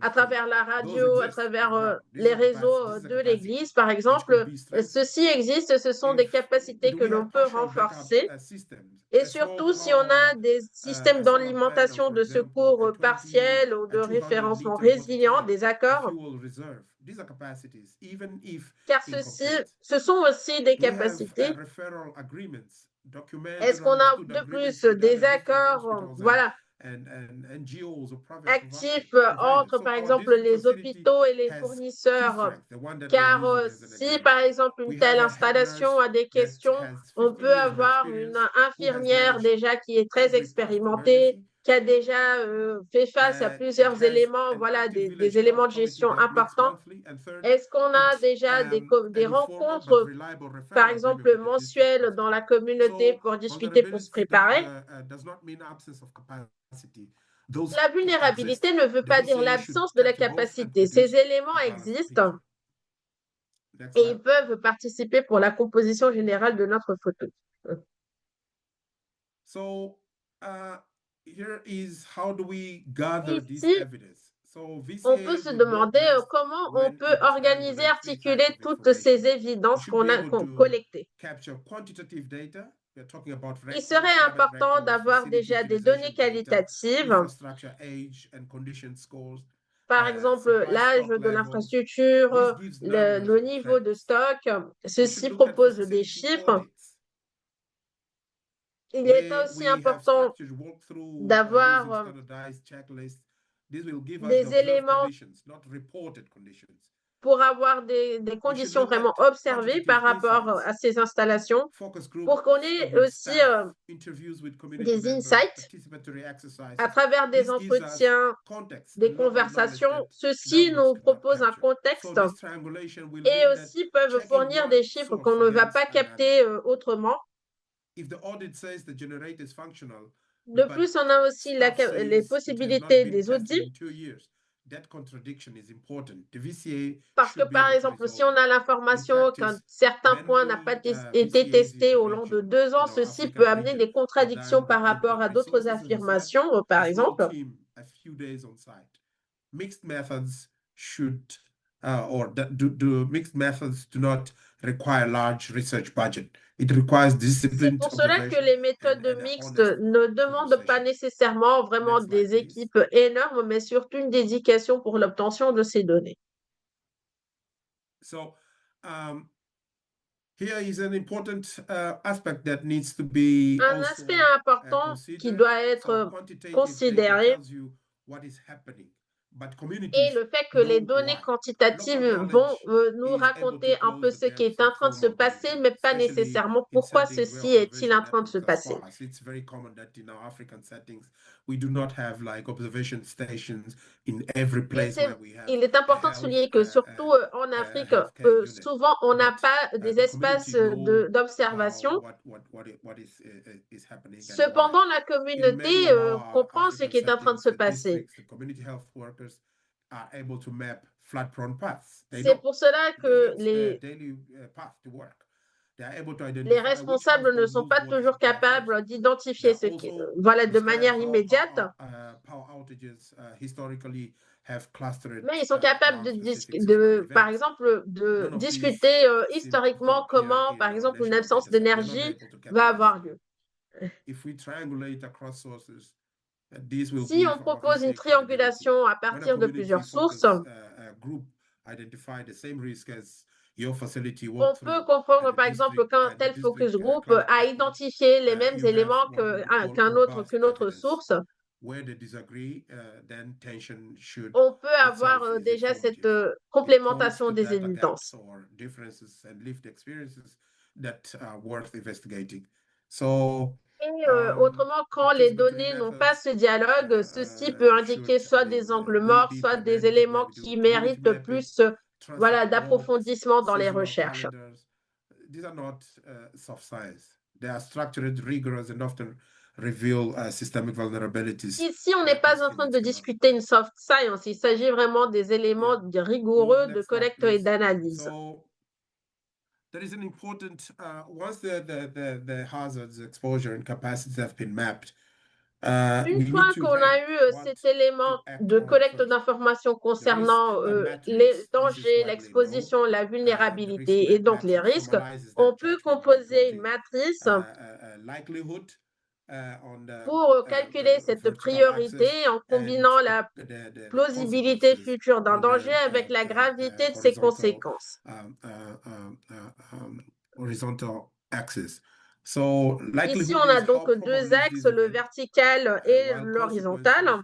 C: à travers la radio, à travers les réseaux de l'Église, par exemple, ceci existe, ce sont des capacités que l'on peut renforcer. Et surtout, si on a des systèmes d'alimentation de secours partiels ou de référencement résilient, des accords, car ce sont aussi des capacités. Est-ce qu'on a de plus des accords, voilà, actifs entre, par exemple, les hôpitaux et les fournisseurs? Car si, par exemple, une telle installation a des questions, on peut avoir une infirmière déjà qui est très expérimentée, qui a déjà fait face à plusieurs éléments, voilà, des éléments de gestion importants. Est-ce qu'on a déjà des rencontres, par exemple, mensuelles dans la communauté pour discuter, pour se préparer? La vulnérabilité ne veut pas dire l'absence de la capacité. Ces éléments existent et ils peuvent participer pour la composition générale de notre photo. Ici, on peut se demander comment on peut organiser, articuler toutes ces évidences qu'on a collectées. Il serait important d'avoir déjà des données qualitatives, par exemple l'âge de l'infrastructure, le niveau de stock. Ceci propose des chiffres. Il est aussi important d'avoir des éléments pour avoir des conditions vraiment observées par rapport à ces installations, pour qu'on ait aussi des insights à travers des entretiens, des conversations. Ceci nous propose un contexte et aussi peuvent fournir des chiffres qu'on ne va pas capter autrement. De plus, on a aussi les possibilités des audits. Parce que, par exemple, si on a l'information qu'un certain point n'a pas été testé au long de 2 ans, ceci peut amener des contradictions par rapport à d'autres affirmations, par exemple.
D: Mixed methods mixed methods do not require large research budget. It requires
C: C'est pour cela que les méthodes mixtes ne demandent pas nécessairement vraiment des équipes énormes, mais surtout une dédication pour l'obtention de ces données.
D: Here is an important aspect that needs to
C: be un aspect important qui doit être considéré et le fait que les données quantitatives vont nous raconter un peu ce qui est en train de se passer, mais pas nécessairement pourquoi ceci est-il en train de se passer. Il est important de souligner que surtout en Afrique, souvent on n'a pas des espaces d'observation. Cependant, la communauté comprend ce qui est en train de se passer. C'est pour cela que les responsables ne sont pas toujours capables d'identifier ce qui voilà, de manière immédiate. Mais ils sont capables par exemple, de discuter historiquement comment, par exemple, une absence d'énergie va avoir lieu. Si on propose une triangulation à partir de plusieurs sources, on peut comprendre, par exemple, qu'un tel focus group a identifié les mêmes éléments qu'une autre source. On peut avoir déjà cette complémentation des évidences. Et autrement, quand les données n'ont pas ce dialogue, ceci peut indiquer soit des angles morts, soit des éléments qui méritent plus voilà, d'approfondissement dans les recherches.
D: These are not soft science. They are structured, rigorous, and often reveal systemic vulnerabilities.
C: Ici, on n'est pas en train de discuter une soft science. Il s'agit vraiment des éléments rigoureux de collecte et d'analyse.
D: There is an important, once the hazards, exposure, and capacities have been mapped,
C: Une fois qu'on a eu cet élément de collecte d'informations concernant les dangers, l'exposition, la vulnérabilité et donc les risques, on peut composer une matrice pour calculer cette priorité en combinant la plausibilité future d'un danger avec la gravité de ses conséquences. Ici, on a donc deux axes, le vertical et l'horizontal.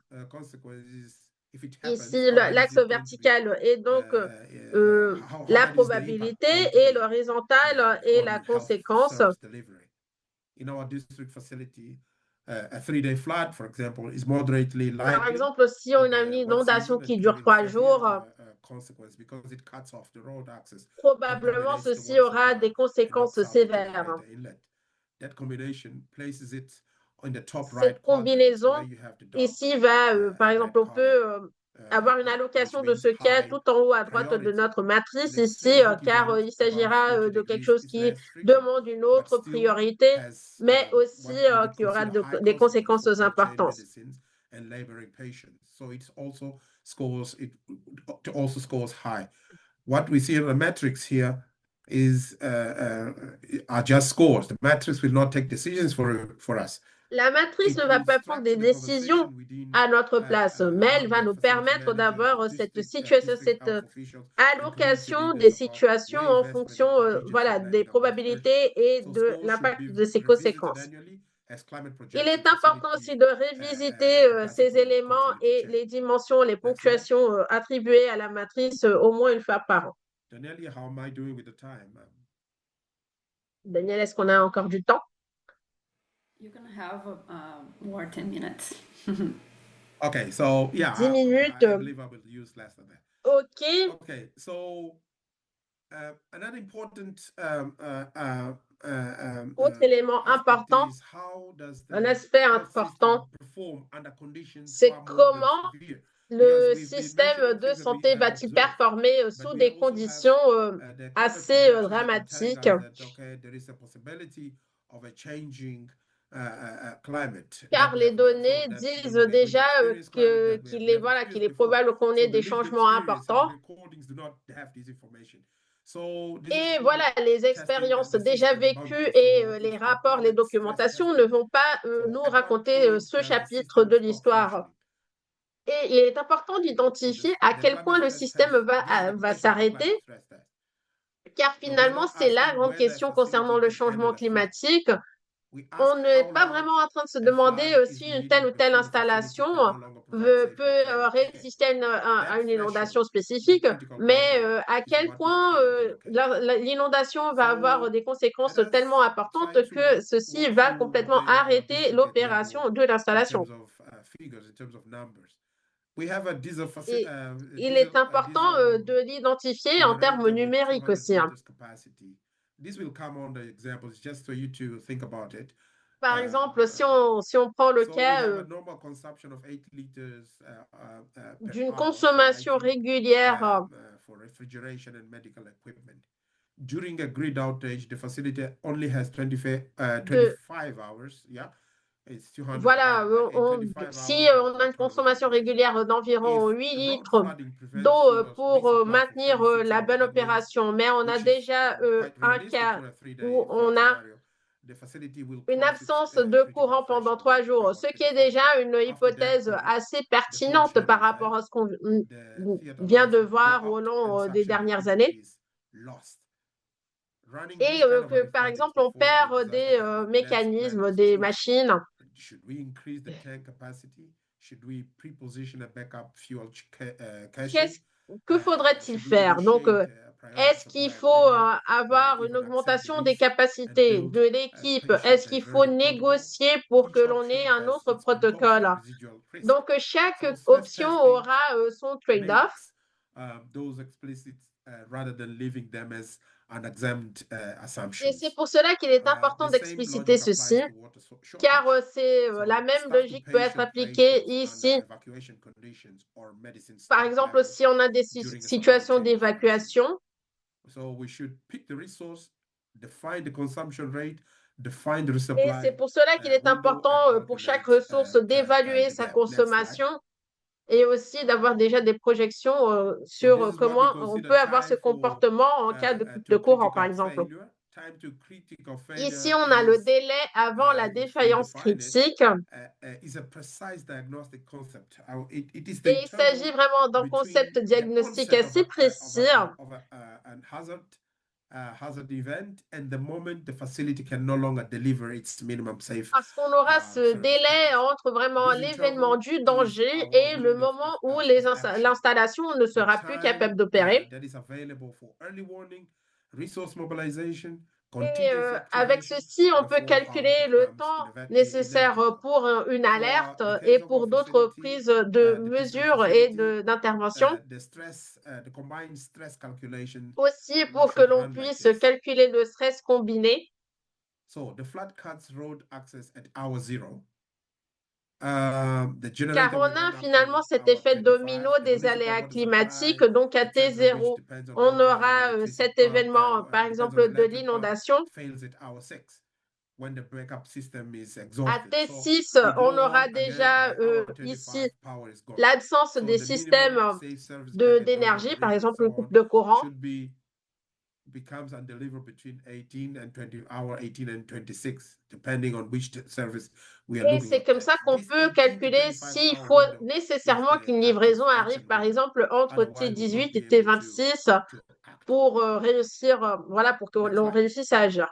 C: Ici, l'axe vertical est donc la probabilité et l'horizontal est la conséquence. Par exemple, si on a une inondation qui dure 3 jours, probablement ceci aura des conséquences sévères. Cette combinaison ici va, par exemple, on peut avoir une allocation de ce cas tout en haut à droite de notre matrice ici, car il s'agira de quelque chose qui demande une autre priorité, mais aussi qui aura des conséquences importantes.
D: What we see in the matrix here is are just scores. The matrix will not take decisions for us.
C: La matrice ne va pas prendre des décisions à notre place, mais elle va nous permettre d'avoir cette situation, cette allocation des situations en fonction voilà, des probabilités et de l'impact de ses conséquences. Il est important aussi de révisiter ces éléments et les dimensions, les ponctuations attribuées à la matrice au moins une fois par an. Daniel, est-ce qu'on a encore du temps?
B: You can have more 10 minutes.
D: Okay, so yeah,
C: 10 minutes.
D: I believe I will use less than that.
C: OK.
D: Okay, so another important
C: autre élément important, un aspect important, c'est comment le système de santé va-t-il performer sous des conditions assez dramatiques. Car les données disent déjà qu'il est probable qu'on ait des changements importants. Et voilà, les expériences déjà vécues et les rapports, les documentations ne vont pas nous raconter ce chapitre de l'histoire. Et il est important d'identifier à quel point le système va s'arrêter, car finalement, c'est la grande question concernant le changement climatique. On n'est pas vraiment en train de se demander si une telle ou telle installation peut résister à une inondation spécifique, mais à quel point l'inondation va avoir des conséquences tellement importantes que ceci va complètement arrêter l'opération de l'installation. Et il est important de l'identifier en termes numériques aussi. Par exemple, si on prend le cas d'une consommation régulière
D: during a grid outage, the facility only has 25 hours. Yeah.
C: Voilà, si on a une consommation régulière d'environ 8 litres d'eau pour maintenir la bonne opération, mais on a déjà un cas où on a une absence de courant pendant 3 jours, ce qui est déjà une hypothèse assez pertinente par rapport à ce qu'on vient de voir au long des dernières années. Et que, par exemple, on perd des mécanismes, des machines. Que faudrait-il faire? Donc, est-ce qu'il faut avoir une augmentation des capacités de l'équipe? Est-ce qu'il faut négocier pour que l'on ait un autre protocole? Donc, chaque option aura son trade-off. Et c'est pour cela qu'il est important d'expliciter ceci, car c'est la même logique peut être appliquée ici. Par exemple, si on a des situations d'évacuation,
A: define the
C: Et c'est
A: resupply
C: pour cela qu'il est
A: window
C: important
A: and
C: pour chaque
A: calculate
C: ressource d'évaluer
A: the
C: sa
A: gap. Next slide.
C: consommation et aussi d'avoir déjà des projections
A: So
C: sur
A: this is what we
C: comment on
A: consider
C: peut avoir ce
A: time for
C: comportement en cas de coupe de
A: to
C: courant, par
A: critical
C: exemple.
A: failure. Time to critical
C: Ici,
A: failure
C: on a le
A: is,
C: délai avant la
A: if we
C: défaillance
A: define it,
C: critique.
A: is a precise diagnostic concept. It is the
C: Et il s'agit
A: interval
C: vraiment d'un
A: between
C: concept
A: the
C: diagnostique
A: onset of
C: assez précis
A: an hazard event and the moment the facility can no longer deliver its minimum safe
C: parce qu'on aura ce
A: service
C: délai
A: package.
C: entre vraiment
A: This
C: l'événement
A: interval
C: du
A: is
C: danger
A: our
C: et le
A: window
C: moment où
A: of action.
C: l'installation ne
A: The
C: sera plus
A: time
C: capable d'opérer.
A: that is available for early warning, resource mobilization,
C: Et
A: contingency
C: avec
A: activation,
C: ceci, on
A: and
C: peut
A: for how it
C: calculer le
A: becomes
C: temps nécessaire
A: inevitable.
C: pour une
A: So,
C: alerte
A: the
C: et
A: case of
C: pour
A: our
C: d'autres
A: facility,
C: prises de
A: the different
C: mesures et
A: facility,
C: d'interventions.
A: the combined stress calculation
C: Aussi pour que
A: should
C: l'on
A: run like
C: puisse
A: this.
C: calculer le stress combiné.
A: So the flat cuts road access at hour zero. The
C: Car
A: generator
C: on
A: will
C: a
A: run up
C: finalement
A: to
C: cet
A: hour
C: effet
A: 25.
C: domino
A: The
C: des
A: municipal
C: aléas
A: water
C: climatiques.
A: supply,
C: Donc à
A: etc., which
C: T0,
A: depends on
C: on
A: local
C: aura
A: electricity
C: cet
A: pump,
C: événement, par
A: depends on
C: exemple, de
A: electric pump,
C: l'inondation.
A: fails at hour 6 when the backup system is
C: À
A: exhausted. So
C: T6,
A: we
C: on
A: go
C: aura
A: on again,
C: déjà
A: by hour
C: ici
A: 25, power is gone.
C: l'absence
A: So
C: des
A: the minimum
C: systèmes
A: safe service package over
C: d'énergie,
A: the
C: par
A: region
C: exemple une
A: so
C: coupe de courant.
A: should becomes undeliverable between 18 and 20 hour 18 and 26, depending on which service we are
C: Et
A: looking
C: c'est comme
A: at.
C: ça qu'on
A: This
C: peut
A: 18 to
C: calculer
A: 25
C: s'il
A: hour
C: faut
A: window is
C: nécessairement
A: the
C: qu'une
A: active
C: livraison
A: action
C: arrive, par
A: window.
C: exemple, entre
A: Otherwise, we won't
C: T18
A: be
C: et
A: able
C: T26
A: to act.
C: pour réussir, voilà, pour que
A: Next
C: l'on
A: slide.
C: réussisse à agir.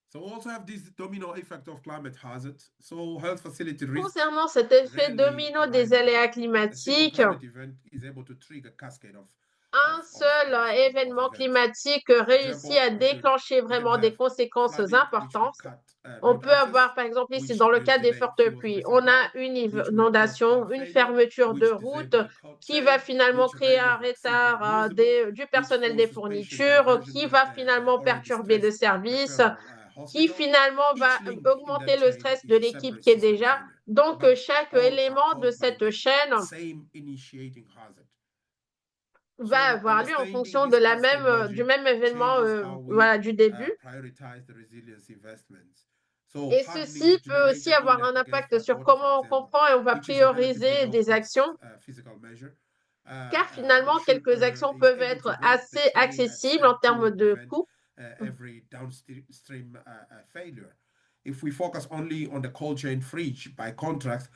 A: So we also have this domino effect of climate hazards. So health facility risks
C: Concernant cet effet
A: rarely
C: domino des
A: arise alone.
C: aléas
A: A single
C: climatiques,
A: climate event is able to trigger a cascade
C: un seul événement
A: events.
C: climatique
A: For
C: réussit
A: example,
C: à déclencher
A: we can
C: vraiment des
A: have
C: conséquences
A: flooding, which will
C: importantes.
A: cut
C: On
A: road
C: peut avoir,
A: access,
C: par exemple, ici,
A: which
C: dans le
A: will
C: cas des
A: delay
C: fortes
A: fuel
C: pluies, on a
A: resupply,
C: une
A: which will cause
C: inondation,
A: power
C: une
A: failure,
C: fermeture de
A: which
C: route
A: disable the cold
C: qui va
A: chain,
C: finalement
A: which
C: créer un
A: renders system
C: retard
A: unusable,
C: du
A: which
C: personnel des
A: forces patient
C: fournitures,
A: diversion
C: qui
A: to
C: va finalement
A: already
C: perturber le
A: stressed
C: service,
A: referral
C: qui
A: hospital.
C: finalement va
A: Each link in
C: augmenter
A: that
C: le
A: chain
C: stress
A: is
C: de
A: a
C: l'équipe
A: separate
C: qui est
A: system
C: déjà.
A: failure,
C: Donc,
A: but
C: chaque
A: all are
C: élément de
A: caused by
C: cette
A: the
C: chaîne
A: same initiating hazard.
C: va
A: So
C: avoir lieu en
A: understanding
C: fonction de
A: this
C: la
A: cascade
C: même, du
A: logic
C: même événement
A: changes how we
C: voilà, du début.
A: prioritize the resilience investments. So
C: Et
A: hardening
C: ceci
A: the
C: peut aussi
A: generator
C: avoir
A: inlet
C: un
A: against
C: impact
A: flood
C: sur
A: water, for
C: comment on
A: example,
C: comprend et on va
A: which is a relatively
C: prioriser
A: low
C: des
A: cost
C: actions.
A: physical measure.
C: Car finalement,
A: Should
C: quelques actions
A: is
C: peuvent
A: able to
C: être
A: break the
C: assez
A: chain at
C: accessibles
A: step
C: en
A: 2
C: termes
A: and
C: de
A: prevent
C: coûts.
A: every downstream failure. If we focus only on the cold chain freeze, by contrast,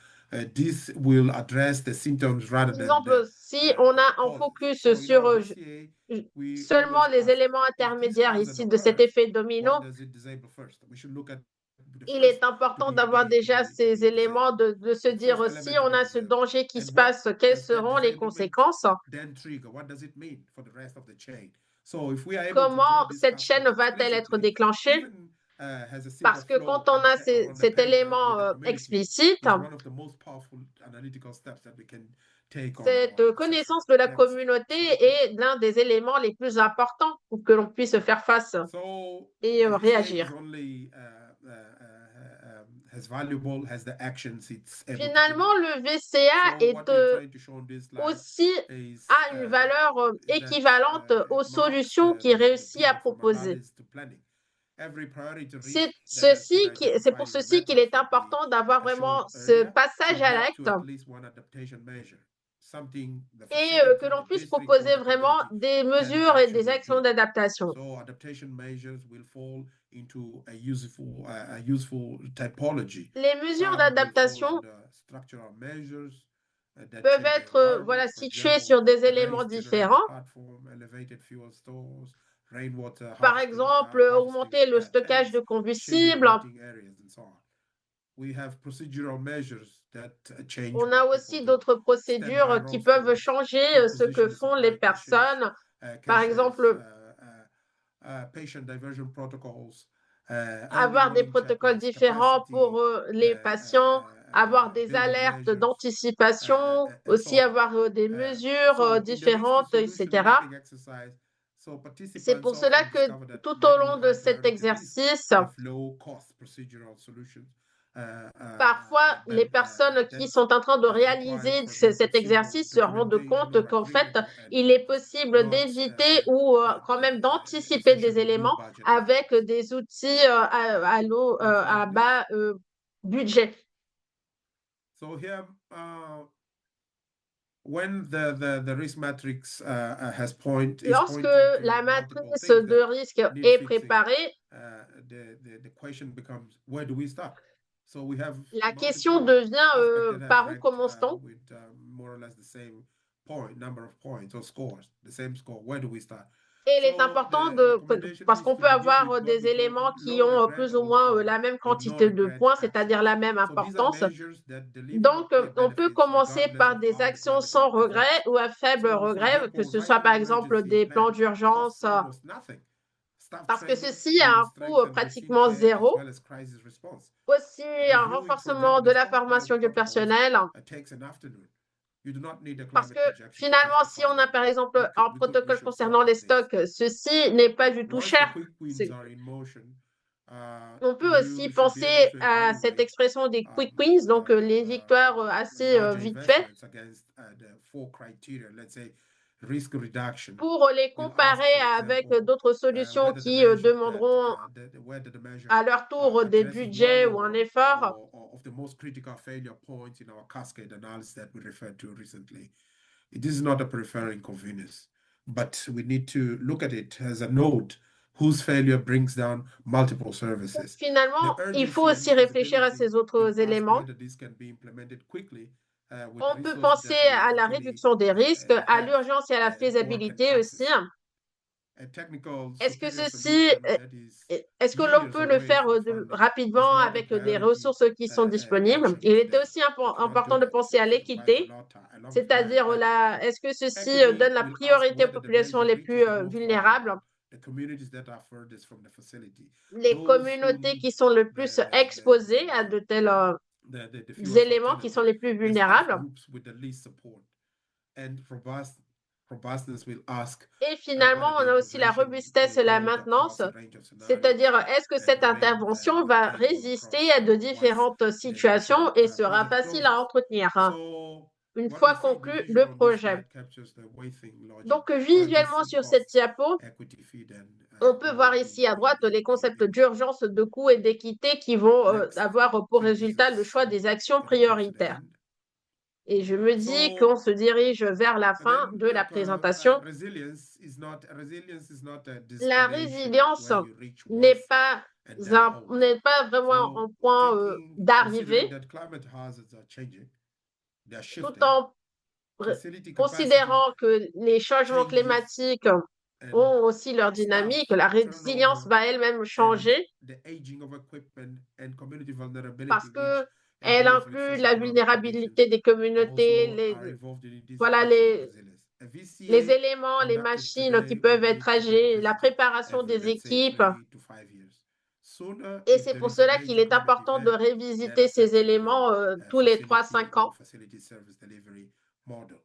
A: this will address the symptoms rather
C: Par
A: than
C: exemple, si on a un
A: causes.
C: focus
A: So in
C: sur
A: our VCA, we
C: seulement
A: always
C: les
A: ask,
C: éléments
A: if this
C: intermédiaires
A: hazard
C: ici de cet
A: occurs,
C: effet domino,
A: what does it disable first? We should look at the
C: il
A: first
C: est important d'avoir déjà ces
A: disable.
C: éléments, de se
A: The
C: dire
A: first
C: si
A: element to
C: on
A: be
C: a ce
A: disabled.
C: danger qui
A: And
C: se
A: what
C: passe, quelles
A: does that
C: seront les
A: disablement
C: conséquences?
A: then trigger? What does it mean for the rest of the chain? So if we are able to draw
C: Comment
A: this
C: cette
A: cascade
C: chaîne va-t-elle être
A: explicitly,
C: déclenchée?
A: even as a simple
C: Parce que
A: flow
C: quand on a
A: on the
C: cet
A: paper
C: élément
A: with the community
C: explicite,
A: is one of the most powerful analytical steps that we can take on
C: cette
A: our
C: connaissance de la
A: Next
C: communauté
A: slide, please.
C: est l'un des éléments les plus importants pour que l'on puisse faire face
A: So
C: et
A: VCA
C: réagir.
A: is only as valuable as the actions it's able to
C: Finalement,
A: generate.
C: le VCA
A: So
C: est
A: what we're trying to show on this slide
C: aussi
A: is
C: a une valeur
A: is that,
C: équivalente aux
A: it marks
C: solutions qu'il
A: the
C: réussit à
A: pivot from
C: proposer.
A: analysis to planning. Every priority
C: C'est
A: risk that has been
C: c'est pour
A: identified in the
C: ceci qu'il
A: map
C: est
A: that we
C: important d'avoir vraiment
A: showed
C: ce
A: earlier
C: passage
A: should
C: à
A: map
C: l'acte
A: to at least one adaptation measure, something the
C: et
A: facility,
C: que l'on
A: the
C: puisse
A: district, or
C: proposer
A: the
C: vraiment
A: community
C: des
A: can
C: mesures et des
A: actually
C: actions
A: do.
C: d'adaptation.
A: So adaptation measures will fall into a useful typology.
C: Les mesures
A: Some will fall
C: d'adaptation
A: under structural measures that
C: peuvent
A: change the
C: être
A: environment.
C: voilà,
A: For
C: situées
A: example,
C: sur des
A: a
C: éléments
A: raised generator
C: différents.
A: platform, elevated fuel stores, rainwater
C: Par
A: harvesting,
C: exemple, augmenter le stockage de
A: tanks, shaded
C: combustible.
A: waiting areas, and so on. We have procedural measures that change
C: On
A: what
C: a
A: people
C: aussi
A: do.
C: d'autres
A: Standby
C: procédures qui peuvent
A: rosters,
C: changer ce que
A: pre-positioned
C: font les
A: supply caches,
C: personnes. Par exemple,
A: patient diversion protocols,
C: avoir des protocoles différents pour les patients, avoir des alertes d'anticipation, aussi avoir des mesures différentes, etc. C'est pour cela que tout au long de cet exercice, Parfois, les personnes qui sont en train de réaliser cet exercice se rendent compte qu'en fait, il est possible d'éviter ou quand même d'anticiper des éléments avec des outils à bas budget.
A: So here, when the risk matrix has point is
C: Lorsque
A: pointing to
C: la
A: multiple
C: matrice
A: things
C: de
A: that
C: risque
A: need
C: est
A: fixing,
C: préparée,
A: the question becomes where do we start? So we have
C: la question
A: multiple
C: devient
A: aspects that have
C: par où
A: ranked
C: commence-t-on?
A: with more or less the same number of points or scores, the same score. Where do we start?
C: Et il est
A: So
C: important
A: the recommendation
C: parce
A: is
C: qu'on
A: to
C: peut
A: begin
C: avoir
A: with what
C: des
A: we call
C: éléments qui
A: low
C: ont
A: regret
C: plus ou moins la même
A: or no
C: quantité de
A: regret
C: points,
A: action.
C: c'est-à-dire la même
A: So these are
C: importance.
A: measures that deliver
C: Donc,
A: clear
C: on peut
A: benefits
C: commencer
A: regardless
C: par
A: of
C: des
A: how the
C: actions
A: climate
C: sans
A: change performs.
C: regret ou à faible
A: So, for
C: regret, que
A: example,
C: ce soit par
A: high-level
C: exemple
A: emergency
C: des plans
A: plan
C: d'urgence,
A: costs almost nothing. Staff
C: parce que
A: training
C: ceci a
A: will
C: un coût
A: strengthen routine
C: pratiquement
A: care as
C: zéro.
A: well as crisis response.
C: Aussi, un
A: Reviewing
C: renforcement
A: projected
C: de la
A: stockpile
C: formation du
A: protocols
C: personnel.
A: takes an afternoon. You do not need a
C: Parce que
A: climate projection to
C: finalement, si
A: justify
C: on a
A: that.
C: par exemple un
A: We
C: protocole
A: should
C: concernant
A: start
C: les
A: with this.
C: stocks, ceci n'est pas du tout
A: Once the
C: cher.
A: quick wins are in motion,
C: On peut aussi
A: you should be able
C: penser
A: to
C: à cette
A: evaluate
C: expression des quick wins, donc les victoires assez
A: larger
C: vite fait,
A: investments against the 4 criteria. Let's say risk reduction.
C: pour les
A: We'll ask,
C: comparer
A: for
C: avec
A: example,
C: d'autres solutions
A: whether the
C: qui
A: measure
C: demanderont
A: whether the measure
C: à leur tour des
A: addresses one
C: budgets ou un effort.
A: or of the most critical failure points in our cascade analysis that we referred to recently. This is not a peripheral inconvenience, but we need to look at it as a node whose failure brings down multiple services.
C: Finalement,
A: The
C: il faut
A: urgency
C: aussi
A: and
C: réfléchir à
A: feasibility
C: ces autres
A: will ask
C: éléments.
A: whether this can be implemented quickly with
C: On peut
A: resources
C: penser
A: that we
C: à la
A: actually
C: réduction des risques, à
A: have
C: l'urgence et à la
A: or can
C: faisabilité aussi.
A: access. A technical
C: Est-ce que
A: superior
C: ceci,
A: solution that is
C: est-ce que l'on
A: years
C: peut le
A: away
C: faire
A: from funding is
C: rapidement
A: not a
C: avec des
A: priority
C: ressources qui sont disponibles?
A: action
C: Il était
A: today.
C: aussi
A: We cannot do
C: important de
A: that.
C: penser à
A: It requires
C: l'équité,
A: a long
C: c'est-à-dire
A: time.
C: est-ce que ceci
A: Equity
C: donne la
A: will ask
C: priorité aux
A: whether the
C: populations
A: measure
C: les
A: reaches
C: plus
A: the most
C: vulnérables,
A: vulnerable, the communities that are furthest from the facility,
C: les
A: those
C: communautés
A: whom
C: qui sont le plus exposées à de tels
A: the fewest
C: éléments qui sont les plus
A: alternatives, the staff
C: vulnérables.
A: groups with the least support, and robustness will ask
C: Et finalement, on
A: whether
C: a
A: the
C: aussi la
A: intervention
C: robustesse et
A: will
C: la
A: hold
C: maintenance,
A: across a range of scenarios
C: c'est-à-dire est-ce que
A: and
C: cette
A: remain
C: intervention va
A: maintainable
C: résister
A: across
C: à de
A: once
C: différentes
A: the
C: situations et sera
A: project
C: facile à
A: closes.
C: entretenir
A: So
C: une
A: what
C: fois
A: we see, the
C: conclu
A: visual
C: le
A: on this
C: projet.
A: slide captures the weighting logic,
C: Donc, visuellement
A: urgency,
C: sur cette
A: costs,
C: diapo,
A: equity feed, and
C: on peut voir ici à droite les concepts d'urgence, de coût et d'équité qui vont avoir pour résultat le choix des actions
A: getting close to the
C: prioritaires.
A: end.
C: Et je me dis
A: So,
C: qu'on se dirige vers la fin
A: then,
C: de la présentation.
A: resilience is not a
C: La
A: destination
C: résilience
A: where you reach
C: n'est
A: once
C: pas,
A: and then halt.
C: n'est pas vraiment un
A: So,
C: point
A: considering
C: d'arrivée,
A: that climate hazards are changing, they are
C: tout
A: shifting,
C: en
A: facility capacity
C: considérant que les changements
A: changes
C: climatiques
A: and
C: ont aussi leur
A: staff
C: dynamique, la résilience
A: turnover
C: va elle-même
A: and
C: changer
A: the aging of equipment and community vulnerability,
C: parce que
A: which, as
C: elle
A: well as
C: inclut la
A: recent economic conditions,
C: vulnérabilité des communautés,
A: also are involved in this
C: voilà
A: equation of resilience. A
C: les
A: VCA
C: éléments, les
A: conducted
C: machines
A: today
C: qui
A: will
C: peuvent
A: need
C: être
A: to be
C: âgées, la
A: revisited
C: préparation
A: every,
C: des
A: let's say,
C: équipes.
A: 3 to 5 years. Sooner,
C: Et
A: if
C: c'est
A: there
C: pour
A: is a
C: cela qu'il
A: major
C: est
A: climate
C: important de
A: event that
C: revisiter ces
A: affects even
C: éléments tous les
A: facility
C: 3-5 ans.
A: or facility service delivery model.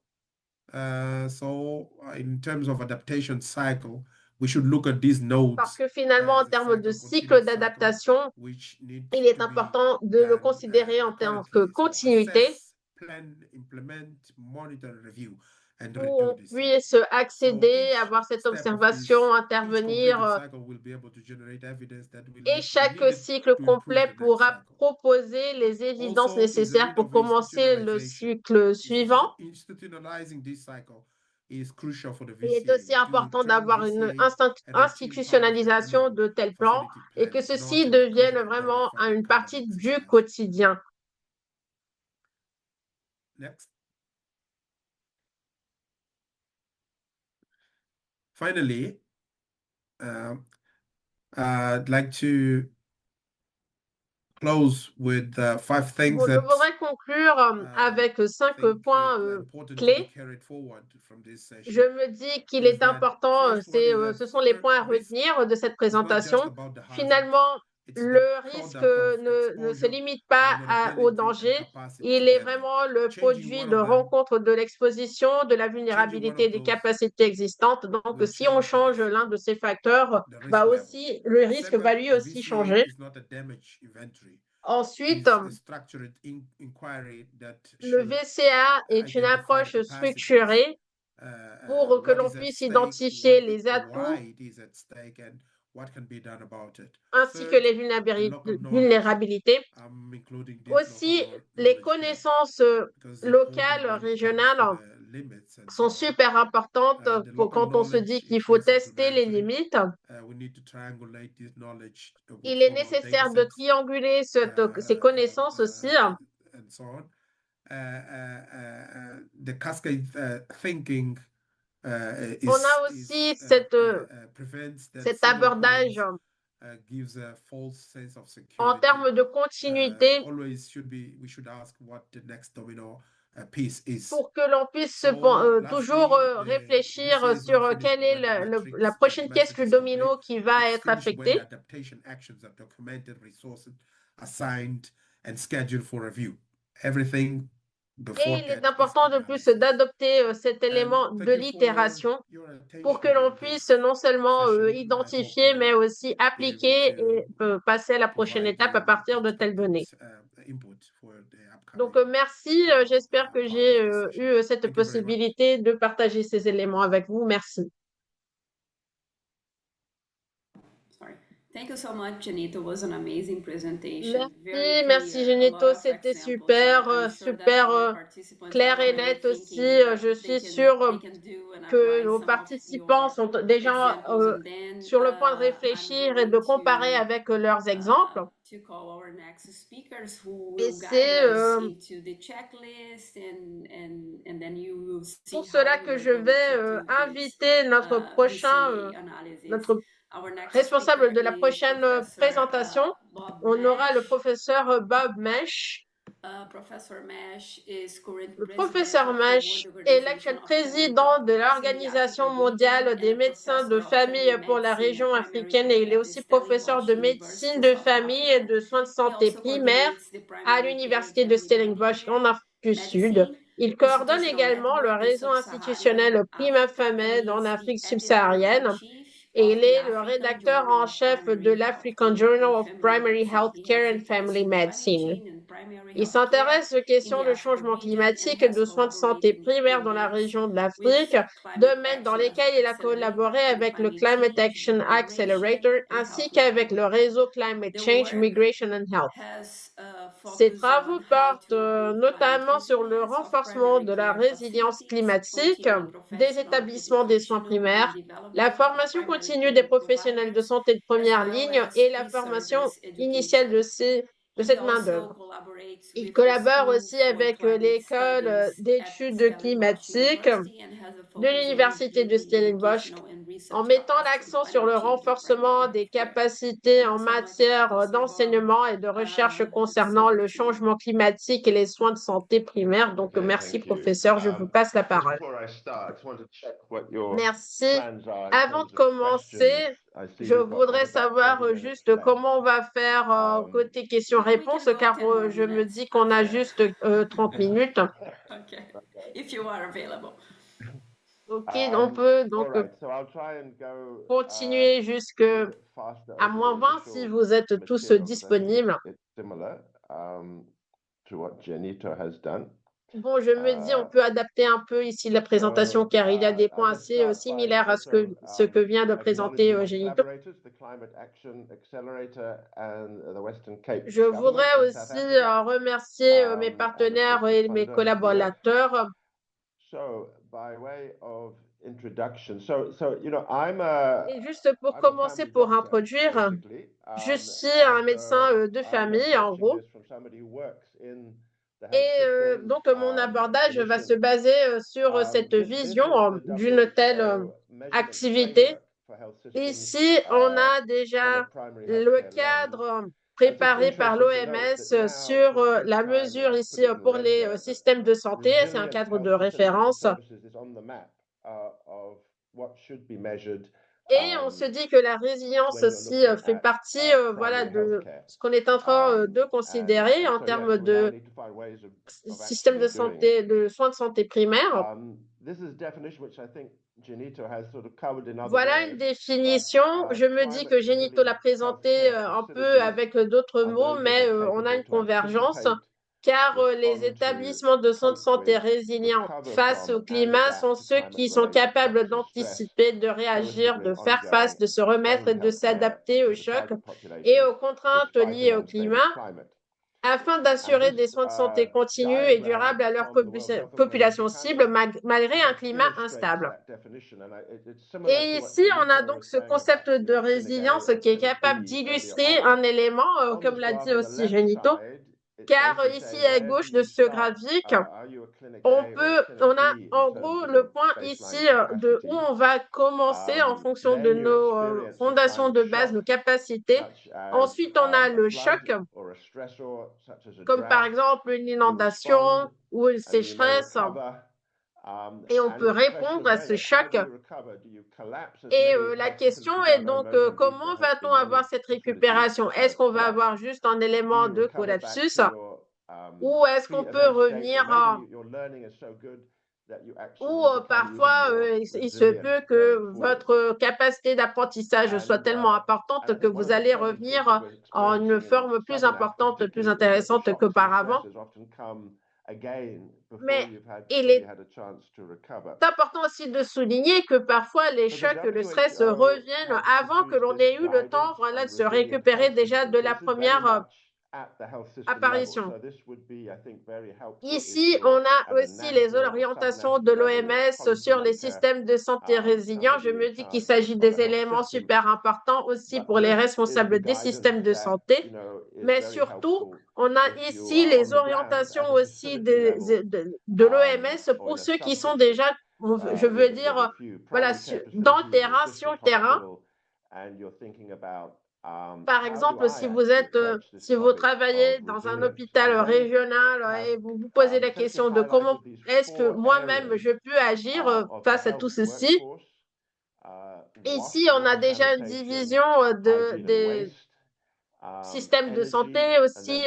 A: So in terms of adaptation cycle, we should look at these nodes
C: Parce que finalement, en
A: as a
C: termes de
A: cycle,
C: cycle
A: continuous cycle,
C: d'adaptation,
A: which needs
C: il est
A: to be
C: important de le
A: done
C: considérer en tant que
A: currently. So
C: continuité
A: assess, plan, implement, monitor, review, and
C: où
A: redo
C: on
A: this cycle.
C: puisse accéder,
A: each
C: avoir cette
A: step of
C: observation,
A: each
C: intervenir.
A: completed cycle will be able to generate evidence that will
C: Et
A: be
C: chaque
A: needed
C: cycle
A: to
C: complet
A: improve the next
C: pourra
A: cycle.
C: proposer les évidences
A: Also, is the
C: nécessaires
A: need
C: pour
A: of
C: commencer le
A: institutionalization.
C: cycle suivant.
A: Institutionalizing this cycle is crucial for the
C: Il est
A: VCA
C: aussi important
A: to turn
C: d'avoir une
A: VCA and routine part of the
C: institutionnalisation
A: annual
C: de tels plans
A: facility
C: et que
A: planning, not
C: ceci
A: an
C: devienne
A: occasional
C: vraiment
A: public-funded
C: une
A: kind of
C: partie du
A: exercise.
C: quotidien.
A: Next. Finally, I'd like to close with 5 things
C: Bon, je
A: that
C: voudrais conclure avec 5
A: think
C: points
A: are important to be
C: clés.
A: carried forward from this session.
C: Je me dis qu'il
A: Is
C: est
A: that
C: important,
A: first one is that
C: ce sont les points à
A: risk
C: retenir de cette
A: is not just
C: présentation.
A: about the hazard,
C: Finalement,
A: it's
C: le
A: the
C: risque
A: product of
C: ne se
A: exposure,
C: limite pas au
A: vulnerability, and
C: danger.
A: capacity
C: Il est
A: together.
C: vraiment le
A: Changing
C: produit
A: one
C: de
A: of them,
C: rencontre de l'exposition, de la
A: changing one
C: vulnérabilité et
A: of
C: des
A: those
C: capacités existantes. Donc,
A: will
C: si on
A: change
C: change l'un de ces facteurs,
A: the risk
C: bah
A: level.
C: aussi, le risque va
A: Second,
C: lui
A: a
C: aussi
A: VCA
C: changer.
A: is not a damage inventory.
C: Ensuite, le VCA est une approche structurée pour que l'on puisse identifier les atouts ainsi que les vulnérabilités. Aussi, les connaissances locales, régionales sont super importantes quand on se dit qu'il faut tester les limites. Il est nécessaire de trianguler ces connaissances aussi. On a aussi cet abordage en termes de continuité pour que l'on puisse toujours réfléchir sur quelle est la prochaine pièce du domino qui va être affectée. Et il est important de plus d'adopter cet élément de l'itération pour que l'on puisse non seulement identifier, mais aussi appliquer et passer à la prochaine étape à partir de telles données. Donc, merci. J'espère que j'ai eu cette possibilité de partager ces éléments avec vous. Merci.
B: Thank you so much, Janito. It was an amazing presentation.
C: Merci, Janito. C'était super, super clair et net aussi. Je suis sûre que nos participants sont déjà sur le point de réfléchir et de comparer avec leurs exemples. Et c'est pour cela que je vais inviter notre prochain, notre responsable de la prochaine présentation. On aura le professeur Bob Mesh. Le professeur Mesh est l'actuel président de l'Organisation mondiale des médecins de famille pour la région africaine et il est aussi professeur de médecine de famille et de soins de santé primaire à l'Université de Stellenbosch en Afrique du Sud. Il coordonne également le réseau institutionnel Prima Famed en Afrique subsaharienne et il est le rédacteur en chef de l'African Journal of Primary Health Care and Family Medicine. Il s'intéresse aux questions de changement climatique et de soins de santé primaires dans la région de l'Afrique, domaines dans lesquels il a collaboré avec le Climate Action Accelerator ainsi qu'avec le réseau Climate Change, Migration and Health. Ses travaux portent notamment sur le renforcement de la résilience climatique, des établissements des soins primaires, la formation continue des professionnels de santé de première ligne et la formation initiale de cette main-d'œuvre. Il collabore aussi avec l'école d'études climatiques de l'Université de Stellenbosch en mettant l'accent sur le renforcement des capacités en matière d'enseignement et de recherche concernant le changement climatique et les soins de santé primaires. Donc, merci, professeur. Je vous passe la parole. Merci. Avant de commencer, je voudrais savoir juste comment on va faire côté questions-réponses, car je me dis qu'on a juste 30 minutes.
B: Okay. If you are available.
C: Ok, on peut donc continuer jusqu'à -20 si vous êtes tous disponibles. Bon, je me dis, on peut adapter un peu ici la présentation car il y a des points assez similaires à ce que vient de présenter Janito. Je voudrais aussi remercier mes partenaires et mes collaborateurs. Et juste pour commencer, pour introduire, je suis un médecin de famille, en gros. Et donc, mon abordage va se baser sur cette vision d'une telle activité. Ici, on a déjà le cadre préparé par l'OMS sur la mesure ici pour les systèmes de santé. C'est un cadre de référence. Et on se dit que la résilience aussi fait partie voilà, de ce qu'on est en train de considérer en termes de système de santé, de soins de santé primaire. Voilà une définition. Je me dis que Genito l'a présentée un peu avec d'autres mots, mais on a une convergence, car les établissements de soins de santé résilients face au climat sont ceux qui sont capables d'anticiper, de réagir, de faire face, de se remettre et de s'adapter aux chocs et aux contraintes liées au climat, afin d'assurer des soins de santé continus et durables à leur population cible malgré un climat instable. Et ici, on a donc ce concept de résilience qui est capable d'illustrer un élément, comme l'a dit aussi Genito, car ici à gauche de ce graphique, on a en gros le point ici de où on va commencer en fonction de nos fondations de base, nos capacités. Ensuite, on a le choc, comme par exemple une inondation ou une sécheresse, et on peut répondre à ce choc. Et la question est donc, comment va-t-on avoir cette récupération? Est-ce qu'on va avoir juste un élément de collapsus ou est-ce qu'on peut revenir ou parfois il se peut que votre capacité d'apprentissage soit tellement importante que vous allez revenir en une forme plus importante, plus intéressante qu'auparavant. Mais il est important aussi de souligner que parfois les chocs, le stress reviennent avant que l'on ait eu le temps voilà, de se récupérer déjà de la première apparition. Ici, on a aussi les orientations de l'OMS sur les systèmes de santé résilients. Je me dis qu'il s'agit des éléments super importants aussi pour les responsables des systèmes de santé. Mais surtout, on a ici les orientations aussi de l'OMS pour ceux qui sont déjà, je veux dire, voilà, dans le terrain, sur le terrain. Par exemple, si vous travaillez dans un hôpital régional et vous vous posez la question de comment est-ce que moi-même je peux agir face à tout ceci. Ici, on a déjà une division des systèmes de santé, aussi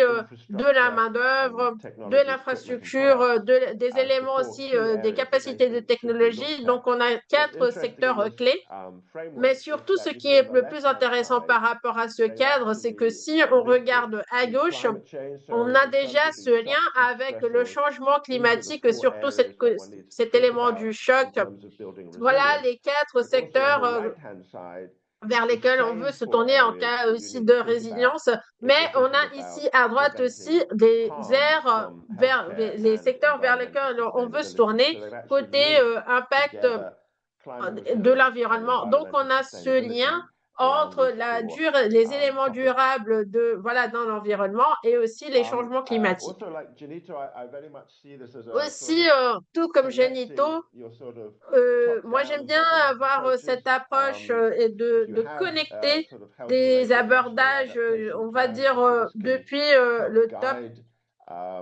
C: de la main-d'œuvre, de l'infrastructure, des éléments aussi des capacités de technologie. Donc, on a 4 secteurs clés. Mais surtout, ce qui est le plus intéressant par rapport à ce cadre, c'est que si on regarde à gauche, on a déjà ce lien avec le changement climatique, surtout cet élément du choc. Voilà les 4 secteurs vers lesquels on veut se tourner en cas aussi de résilience. Mais on a ici à droite aussi des aires vers les secteurs vers lesquels on veut se tourner côté impact de l'environnement. Donc, on a ce lien entre les éléments durables dans l'environnement et aussi les changements climatiques. Aussi, tout comme Genito, moi j'aime bien avoir cette approche et de connecter des abordages, on va dire, depuis le top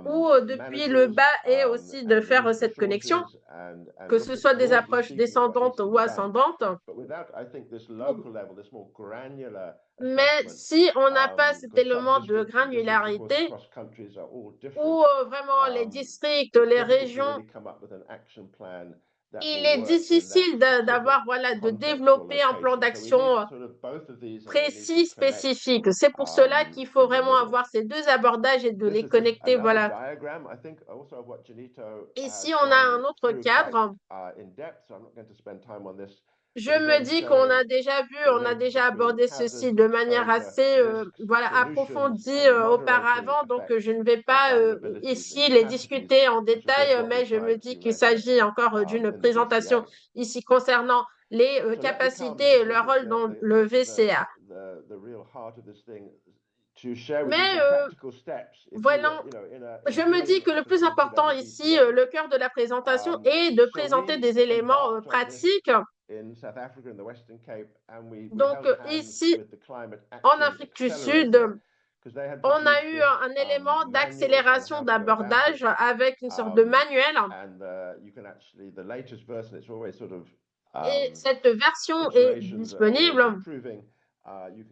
C: ou depuis le bas et aussi de faire cette connexion, que ce soit des approches descendantes ou ascendantes. Mais si on n'a pas cet élément de granularité, où vraiment les districts, les régions, il est difficile de développer un plan d'action précis, spécifique. C'est pour cela qu'il faut vraiment avoir ces 2 abordages et de les connecter, voilà. Ici, on a un autre cadre. Je me dis qu'on a déjà vu, on a déjà abordé ceci de manière assez approfondie auparavant, donc je ne vais pas ici les discuter en détail, mais je me dis qu'il s'agit encore d'une présentation ici concernant les capacités et leur rôle dans le VCA. Mais voilà, je me dis que le plus important ici, le cœur de la présentation est de présenter des éléments pratiques. Donc ici, en Afrique du Sud, on a eu un élément d'accélération d'abordage avec une sorte de manuel. Et cette version est disponible.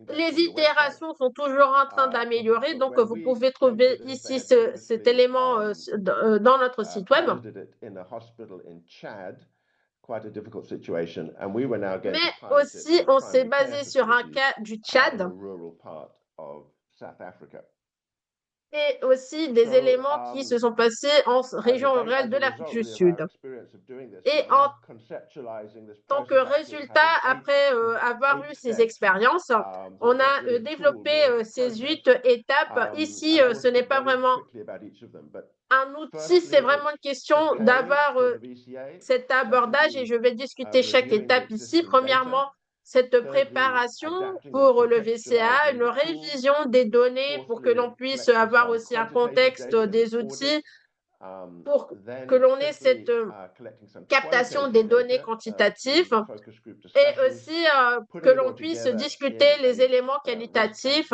C: Les itérations sont toujours en train d'améliorer, donc vous pouvez trouver ici cet élément dans notre site web. Mais aussi, on s'est basé sur un cas du Tchad et aussi des éléments qui se sont passés en région rurale de l'Afrique du Sud. Et en tant que résultat, après avoir eu ces expériences, on a développé ces 8 étapes. Ici, ce n'est pas vraiment un outil, c'est vraiment une question d'avoir cet abordage et je vais discuter chaque étape ici. Premièrement, cette préparation pour le VCA, une révision des données pour que l'on puisse avoir aussi un contexte des outils pour que l'on ait cette captation des données quantitatives et aussi que l'on puisse discuter les éléments qualitatifs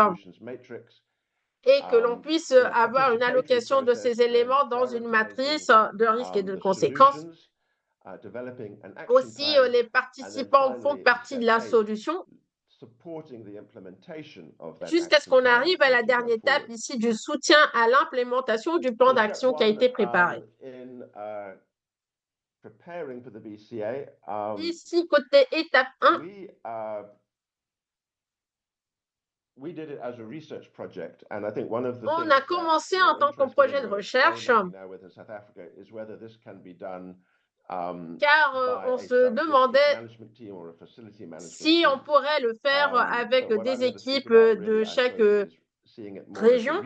C: et que l'on puisse avoir une allocation de ces éléments dans une matrice de risques et de conséquences. Aussi, les participants font partie de la solution jusqu'à ce qu'on arrive à la dernière étape ici du soutien à l'implémentation du plan d'action qui a été préparé. Ici, côté étape 1, on a commencé en tant que projet de recherche car on se demandait si on pourrait le faire avec des équipes de chaque région.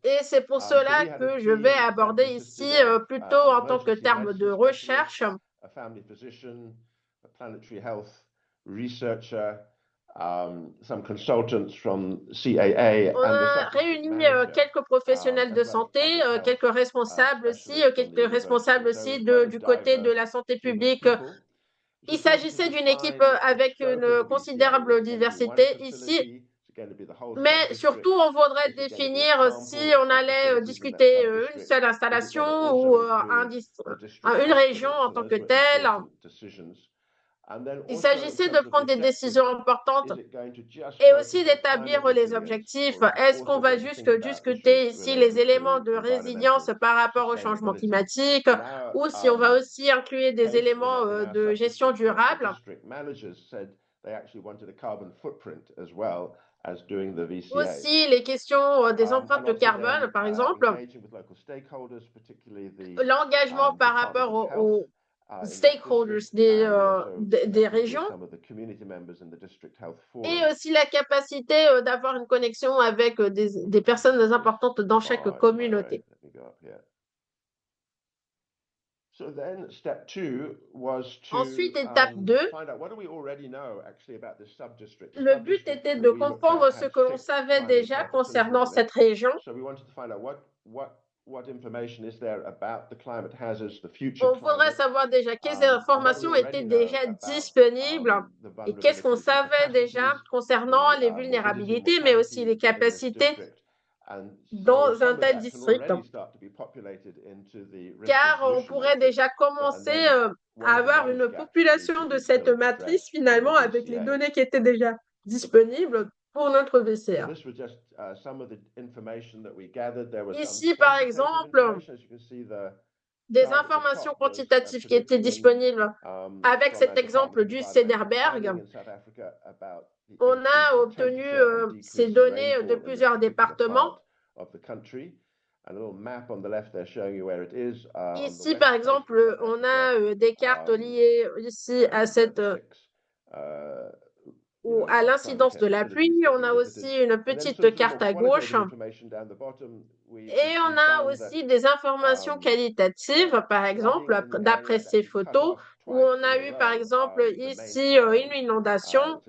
C: Et c'est pour cela que je vais aborder ici plutôt en tant que terme de recherche. On a réuni quelques professionnels de santé, quelques responsables aussi du côté de la santé publique. Il s'agissait d'une équipe avec une considérable diversité ici, mais surtout on voudrait définir si on allait discuter une seule installation ou une région en tant que telle. Il s'agissait de prendre des décisions importantes et aussi d'établir les objectifs. Est-ce qu'on va juste discuter ici les éléments de résilience par rapport au changement climatique ou si on va aussi inclure des éléments de gestion durable? Aussi les questions des empreintes de carbone, par exemple, l'engagement par rapport aux stakeholders des régions et aussi la capacité d'avoir une connexion avec des personnes importantes dans chaque communauté. Ensuite, étape 2, le but était de comprendre ce que l'on savait déjà concernant cette région. On voudrait savoir déjà quelles informations étaient déjà disponibles et qu'est-ce qu'on savait déjà concernant les vulnérabilités, mais aussi les capacités dans un tel district. Car on pourrait déjà commencer à avoir une population de cette matrice finalement avec les données qui étaient déjà disponibles pour notre VCA. Ici, par exemple, des informations quantitatives qui étaient disponibles avec cet exemple du Cederberg. On a obtenu ces données de plusieurs départements. Ici, par exemple, on a des cartes liées ici à à l'incidence de la pluie. On a aussi une petite carte à gauche. Et on a aussi des informations qualitatives, par exemple, d'après ces photos, où on a eu, par exemple, ici une inondation.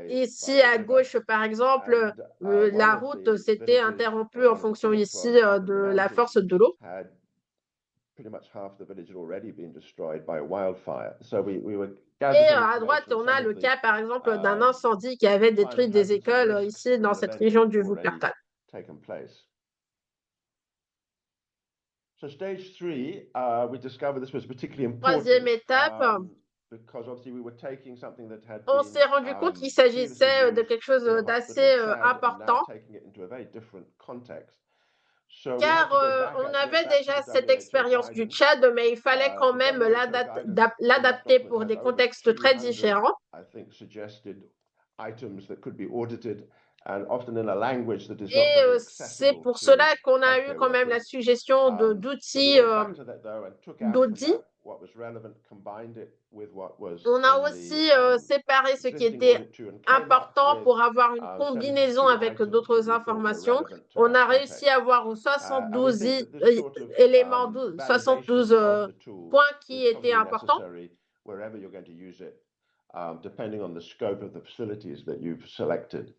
C: Ici, à gauche, par exemple, la route s'était interrompue en fonction ici de la force de l'eau. Et à droite, on a le cas, par exemple, d'un incendie qui avait détruit des écoles ici dans cette région du Wuppertal. Troisième étape, on s'est rendu compte qu'il s'agissait de quelque chose d'assez important. car on avait déjà cette expérience du Tchad, mais il fallait quand même l'adapter pour des contextes très différents. Et c'est pour cela qu'on a eu quand même la suggestion d'outils d'audit. On a aussi séparé ce qui était important pour avoir une combinaison avec d'autres informations. On a réussi à avoir 72 éléments, 72 points qui étaient importants.
E: Depending on the scope of the facilities that you've selected.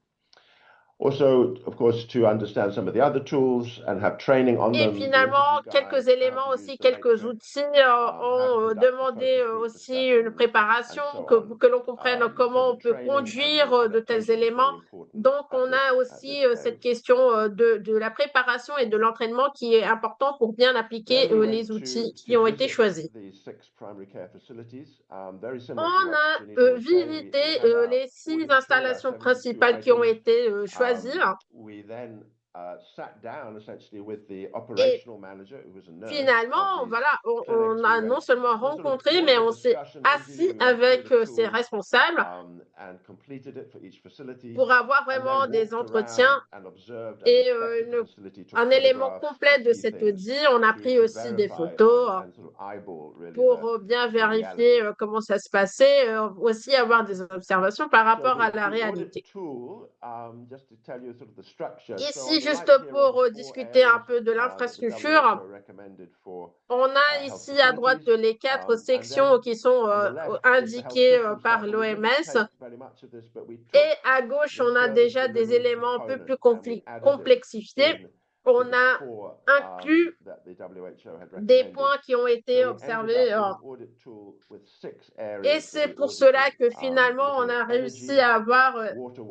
E: Also, of course, to understand some of the other tools and have training on them.
C: Et finalement, quelques éléments aussi, quelques outils ont demandé aussi une préparation, que l'on comprenne comment on peut conduire de tels éléments. Donc, on a aussi cette question de la préparation et de l'entraînement qui est important pour bien appliquer les outils qui ont été choisis. On a visité les 6 installations principales qui ont été choisies. Et finalement, voilà, on a non seulement rencontré, mais on s'est assis avec ses responsables pour avoir vraiment des entretiens et un élément complet de cet audit. On a pris aussi des photos pour bien vérifier comment ça se passait, aussi avoir des observations par rapport à la réalité. Ici, juste pour discuter un peu de l'infrastructure, on a ici à droite les 4 sections qui sont indiquées par l'OMS et à gauche, on a déjà des éléments un peu plus complexifiés. On a inclus des points qui ont été observés et c'est pour cela que finalement on a réussi à avoir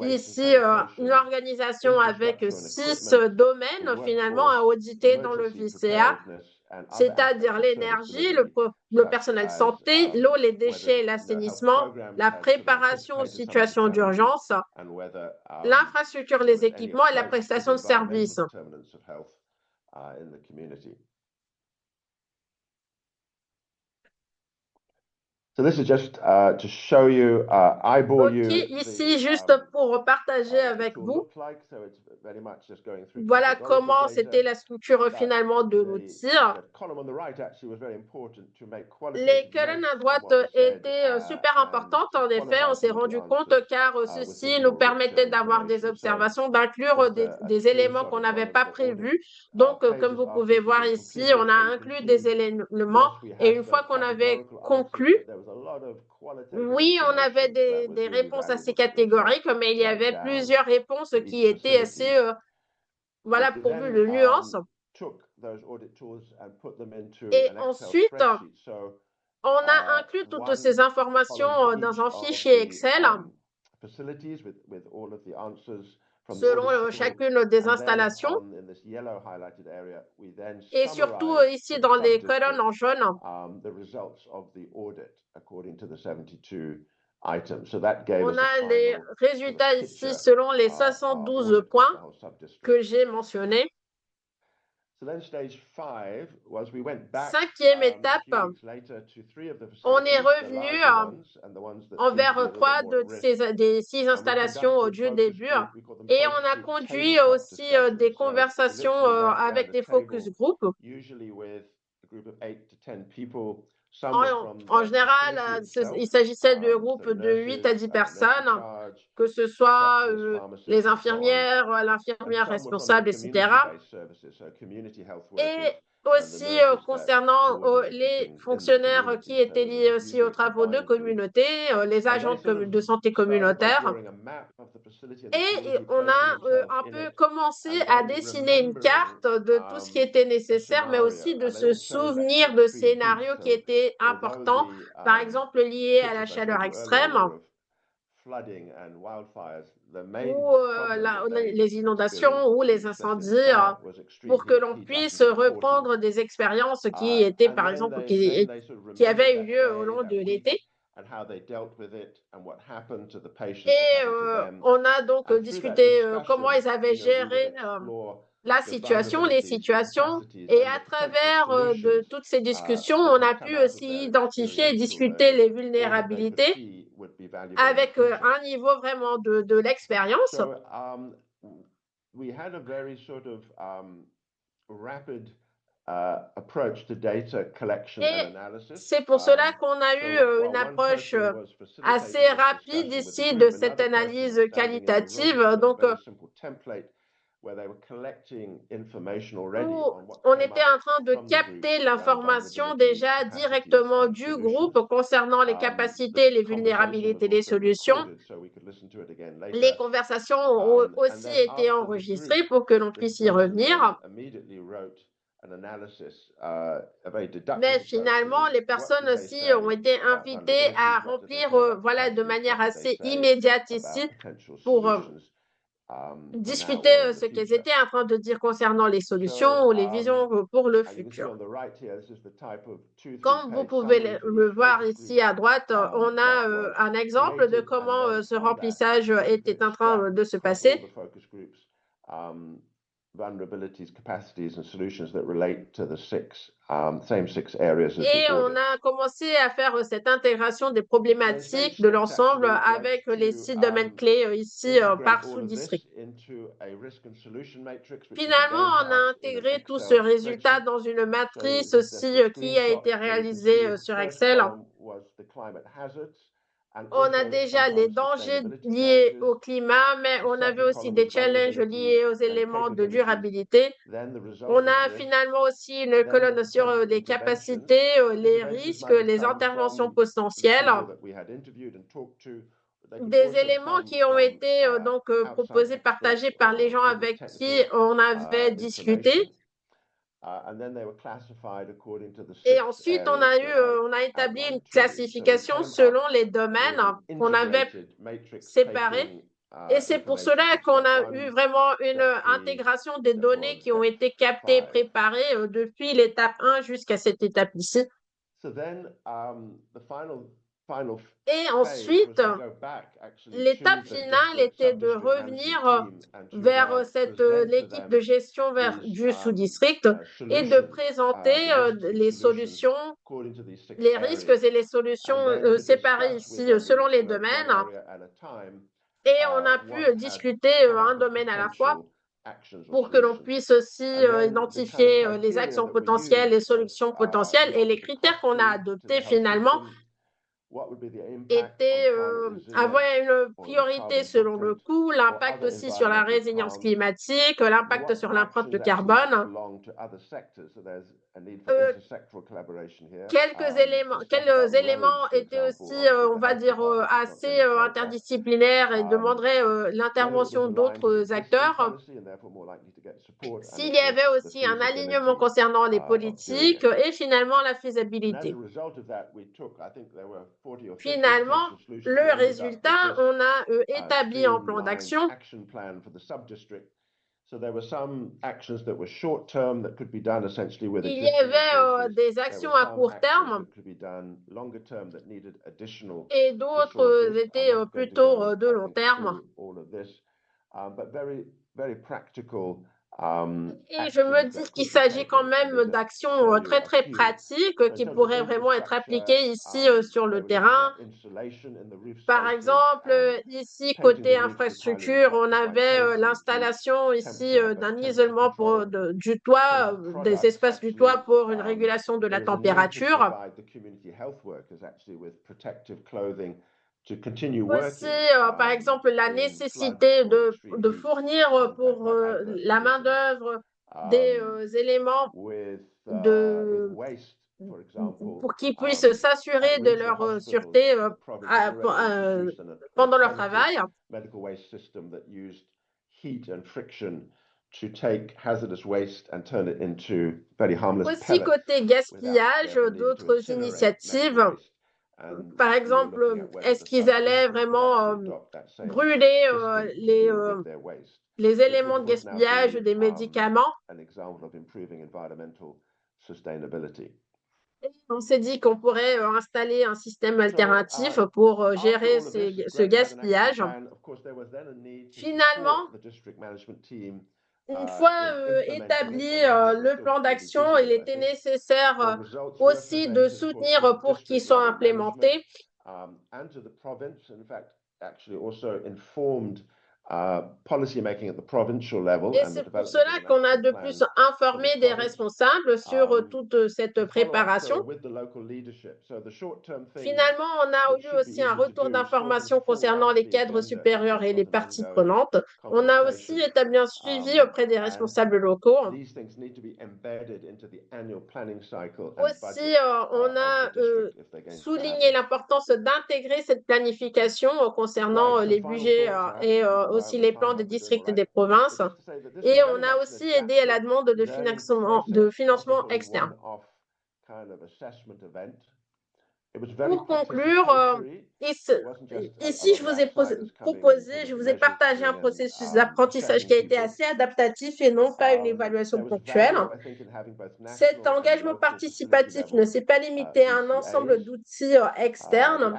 C: ici une organisation avec 6 domaines finalement à auditer dans le VCA, c'est-à-dire l'énergie, le personnel santé, l'eau, les déchets et l'assainissement, la préparation aux situations d'urgence, l'infrastructure, les équipements et la prestation de services.
E: So this is just to show you, eyeball you.
C: Ici, juste pour partager avec vous, voilà comment c'était la structure finalement de l'outil. Les colonnes à droite étaient super importantes, en effet, on s'est rendu compte car ceci nous permettait d'avoir des observations, d'inclure des éléments qu'on n'avait pas prévus. Donc, comme vous pouvez voir ici, on a inclus des éléments et une fois qu'on avait conclu, oui, on avait des réponses assez catégoriques, mais il y avait plusieurs réponses qui étaient assez, voilà, pourvues de nuances. Et ensuite, on a inclus toutes ces informations dans un fichier Excel selon chacune des installations. Et surtout ici dans les colonnes en jaune, on a les résultats ici selon les 72 points que j'ai mentionnés. 5e étape, on est revenu envers 3 des 6 installations du début et on a conduit aussi des conversations avec des focus groups. En général, il s'agissait de groupes de 8 à 10 personnes, que ce soit les infirmières, l'infirmière responsable, etc. Et aussi concernant les fonctionnaires qui étaient liés aussi aux travaux de communauté, les agents de santé communautaire. Et on a un peu commencé à dessiner une carte de tout ce qui était nécessaire, mais aussi de se souvenir de scénarios qui étaient importants, par exemple liés à la chaleur extrême ou les inondations ou les incendies, pour que l'on puisse reprendre des expériences qui étaient, par exemple, qui avaient eu lieu au long de l'été. Et on a donc discuté comment ils avaient géré la situation, les situations, et à travers de toutes ces discussions, on a pu aussi identifier et discuter les vulnérabilités avec un niveau vraiment de l'expérience.
E: We had a very sort of rapid approach to data collection and analysis.
C: C'est pour cela qu'on a eu une approche assez rapide ici de cette analyse qualitative. Donc, on était en train de capter l'information déjà directement du groupe concernant les capacités, les vulnérabilités des solutions. Les conversations ont aussi été enregistrées pour que l'on puisse y revenir. Mais finalement, les personnes aussi ont été invitées à remplir voilà, de manière assez immédiate ici pour discuter ce qu'elles étaient en train de dire concernant les solutions ou les visions pour le futur. Comme vous pouvez le voir ici à droite, on a un exemple de comment ce remplissage était en train de se passer.
E: Vulnerabilities, capacities, and solutions that relate to the same six areas of
C: Et
E: the
C: on
E: audit.
C: a commencé à faire cette intégration des problématiques de l'ensemble avec les 6 domaines clés ici par sous-district. Finalement, on a intégré tout ce résultat dans une matrice aussi qui a été réalisée sur Excel. On a déjà les dangers liés au climat, mais on avait aussi des challenges liés aux éléments de durabilité. On a finalement aussi une colonne sur les capacités, les risques, les interventions potentielles, des éléments qui ont été donc proposés, partagés par les gens avec qui on avait discuté. Et ensuite, on a établi une classification selon les domaines qu'on avait séparés. Et c'est pour cela qu'on a eu vraiment une intégration des données qui ont été captées, préparées depuis l'étape 1 jusqu'à cette étape ici. Et ensuite, l'étape finale était de revenir vers l'équipe de gestion du sous-district et de présenter les solutions, les risques et les solutions séparées ici selon les domaines. Et on a pu discuter un domaine à la fois pour que l'on puisse aussi identifier les actions potentielles, les solutions potentielles et les critères qu'on a adoptés finalement avaient une priorité selon le coût, l'impact aussi sur la résilience climatique, l'impact sur l'empreinte de carbone. Quels éléments étaient aussi, on va dire, assez interdisciplinaires et demanderaient l'intervention d'autres acteurs. S'il y avait aussi un alignement concernant les politiques et finalement la faisabilité. Finalement, le résultat, on a établi un plan d'action. Il y avait des actions à court terme et d'autres étaient plutôt de long terme. Et je me dis qu'il s'agit quand même d'actions très très pratiques qui pourraient vraiment être appliquées ici sur le terrain. Par exemple, ici côté infrastructure, on avait l'installation ici d'un isolement du toit, des espaces du toit pour une régulation de la température. Aussi, par exemple, la nécessité de fournir pour la main-d'œuvre des éléments pour qu'ils puissent s'assurer de leur sûreté pendant leur travail. Aussi, côté gaspillage, d'autres initiatives. Par exemple, est-ce qu'ils allaient vraiment brûler les éléments de gaspillage des médicaments? On s'est dit qu'on pourrait installer un système alternatif pour gérer ce gaspillage. Finalement, une fois établi le plan d'action, il était nécessaire aussi de soutenir pour qu'il soit implémenté.
E: And to the province, in fact, actually also informed policy making at the provincial level.
C: Et c'est pour cela qu'on a de plus informé des responsables sur toute cette préparation. Finalement, on a eu aussi un retour d'information concernant les cadres supérieurs et les parties prenantes. On a aussi établi un suivi auprès des responsables locaux. Aussi, on a souligné l'importance d'intégrer cette planification concernant les budgets et aussi les plans des districts et des provinces. Et on a aussi aidé à la demande de financement externe. Pour conclure, ici, je vous ai proposé, je vous ai partagé un processus d'apprentissage qui a été assez adaptatif et non pas une évaluation ponctuelle. Cet engagement participatif ne s'est pas limité à un ensemble d'outils externes.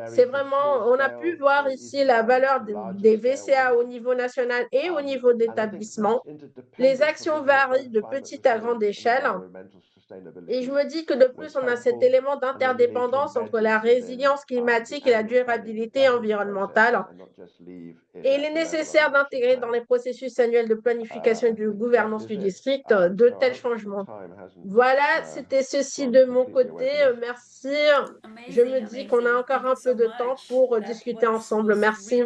C: C'est vraiment, on a pu voir ici la valeur des VCA au niveau national et au niveau d'établissement. Les actions varient de petite à grande échelle. Et je me dis que de plus, on a cet élément d'interdépendance entre la résilience climatique et la durabilité environnementale. Et il est nécessaire d'intégrer dans les processus annuels de planification et de gouvernance du district de tels changements. Voilà, c'était ceci de mon côté. Merci. Je me dis qu'on a encore un peu de temps pour discuter ensemble. Merci.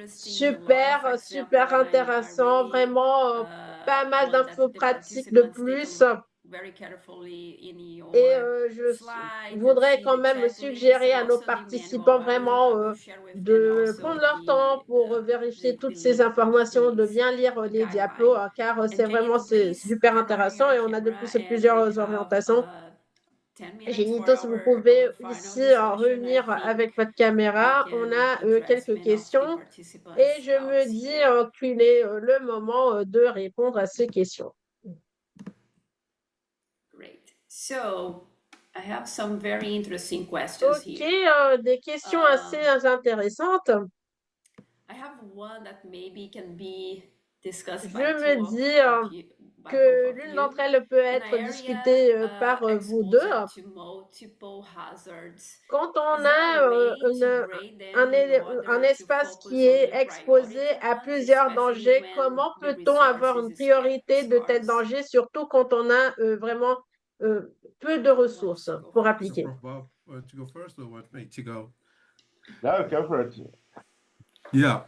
C: Super, super intéressant. Vraiment, pas mal d'infos pratiques de plus. Et je voudrais quand même suggérer à nos participants vraiment de prendre leur temps pour vérifier toutes ces informations, de bien lire les diapos, car c'est vraiment super intéressant et on a de plus plusieurs orientations. Génito, si vous pouvez ici revenir avec votre caméra, on a quelques questions et je me dis qu'il est le moment de répondre à ces questions.
B: So, I have some very interesting questions
C: here. Des questions assez intéressantes.
B: I have one that maybe can be discussed
C: Je me dis que l'une d'entre elles peut être discutée par vous deux. Quand on a un espace qui est exposé à plusieurs dangers, comment peut-on avoir une priorité de tels dangers, surtout quand on a vraiment peu de ressources pour appliquer?
A: To go first or want me to go?
E: No, go for it.
A: Yeah.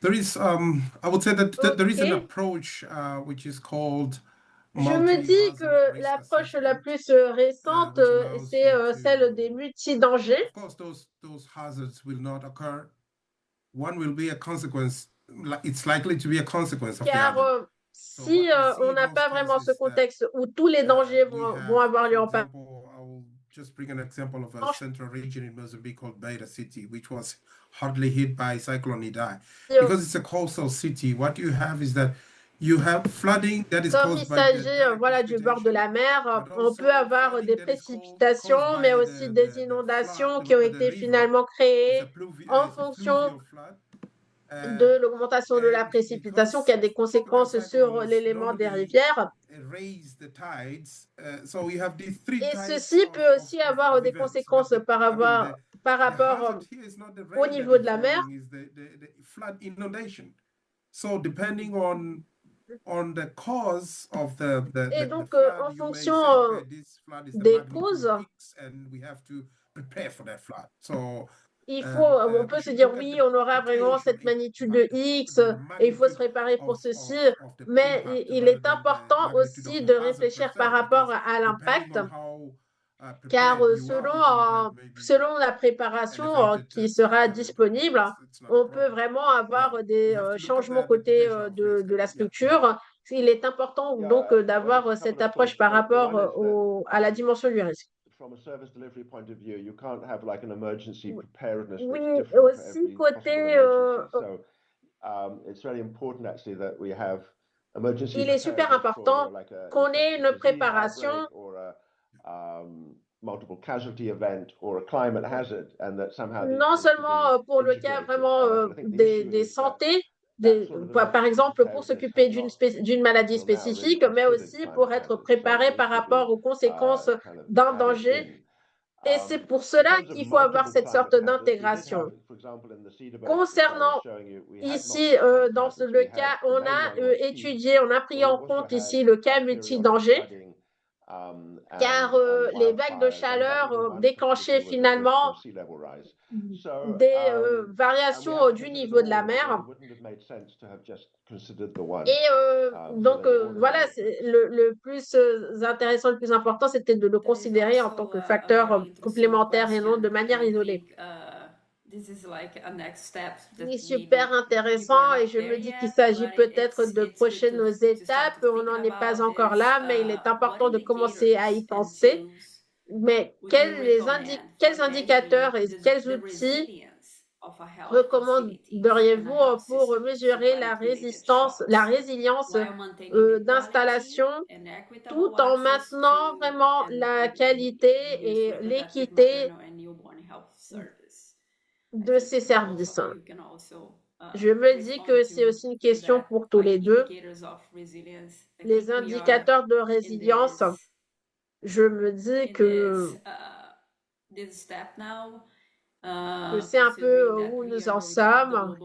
A: There is, I would say that there is an approach which is called.
C: Je me dis que l'approche la plus récente, c'est celle des multi-dangers.
A: Of course, those hazards will not occur. One will be a consequence. It's likely to be a consequence of the other.
C: Si on n'a pas vraiment ce contexte où tous les dangers vont avoir lieu en
A: I will just bring an example of a central region in Mozambique called Beira City, which was hardly hit by Cyclone Idai. Because it's a coastal city, what you have is that you have flooding that is
C: caused by Comme il s'agit du bord de la mer, on peut avoir des précipitations, mais aussi des inondations qui ont été finalement créées en fonction de l'augmentation de la précipitation qui a des conséquences sur l'élément des rivières. Et ceci peut aussi avoir des conséquences par rapport au niveau de la mer. Et donc, en fonction des causes, on peut se dire oui, on aura vraiment cette magnitude de X et il faut se préparer pour ceci, mais il est important aussi de réfléchir par rapport à l'impact, car selon la préparation qui sera disponible, on peut vraiment avoir des changements côté de la structure. Il est important donc d'avoir cette approche par rapport à la dimension du risque.
E: From a service delivery point of view, you can't have like an emergency preparedness.
C: Oui, aussi côté.
E: It's very important actually that we have emergency.
C: Il est super important qu'on ait une préparation.
E: Multiple casualty event or a climate hazard, and that somehow.
C: Non seulement pour le cas vraiment des santé, par exemple, pour s'occuper d'une maladie spécifique, mais aussi pour être préparé par rapport aux conséquences d'un danger. Et c'est pour cela qu'il faut avoir cette sorte d'intégration. Concernant ici, dans le cas, on a étudié, on a pris en compte ici le cas multi-danger, car les vagues de chaleur déclenchaient finalement des variations du niveau de la mer. Et donc, voilà, le plus intéressant, le plus important, c'était de le considérer en tant que facteur complémentaire et non de manière isolée. C'est super intéressant et je me dis qu'il s'agit peut-être de prochaines étapes. On n'en est pas encore là, mais il est important de commencer à y penser. Mais quels indicateurs et quels outils recommanderiez-vous pour mesurer la résilience d'installation tout en maintenant vraiment la qualité et l'équité de ces services? Je me dis que c'est aussi une question pour tous les deux. Les indicateurs de résilience, je me dis que c'est un peu où nous en sommes.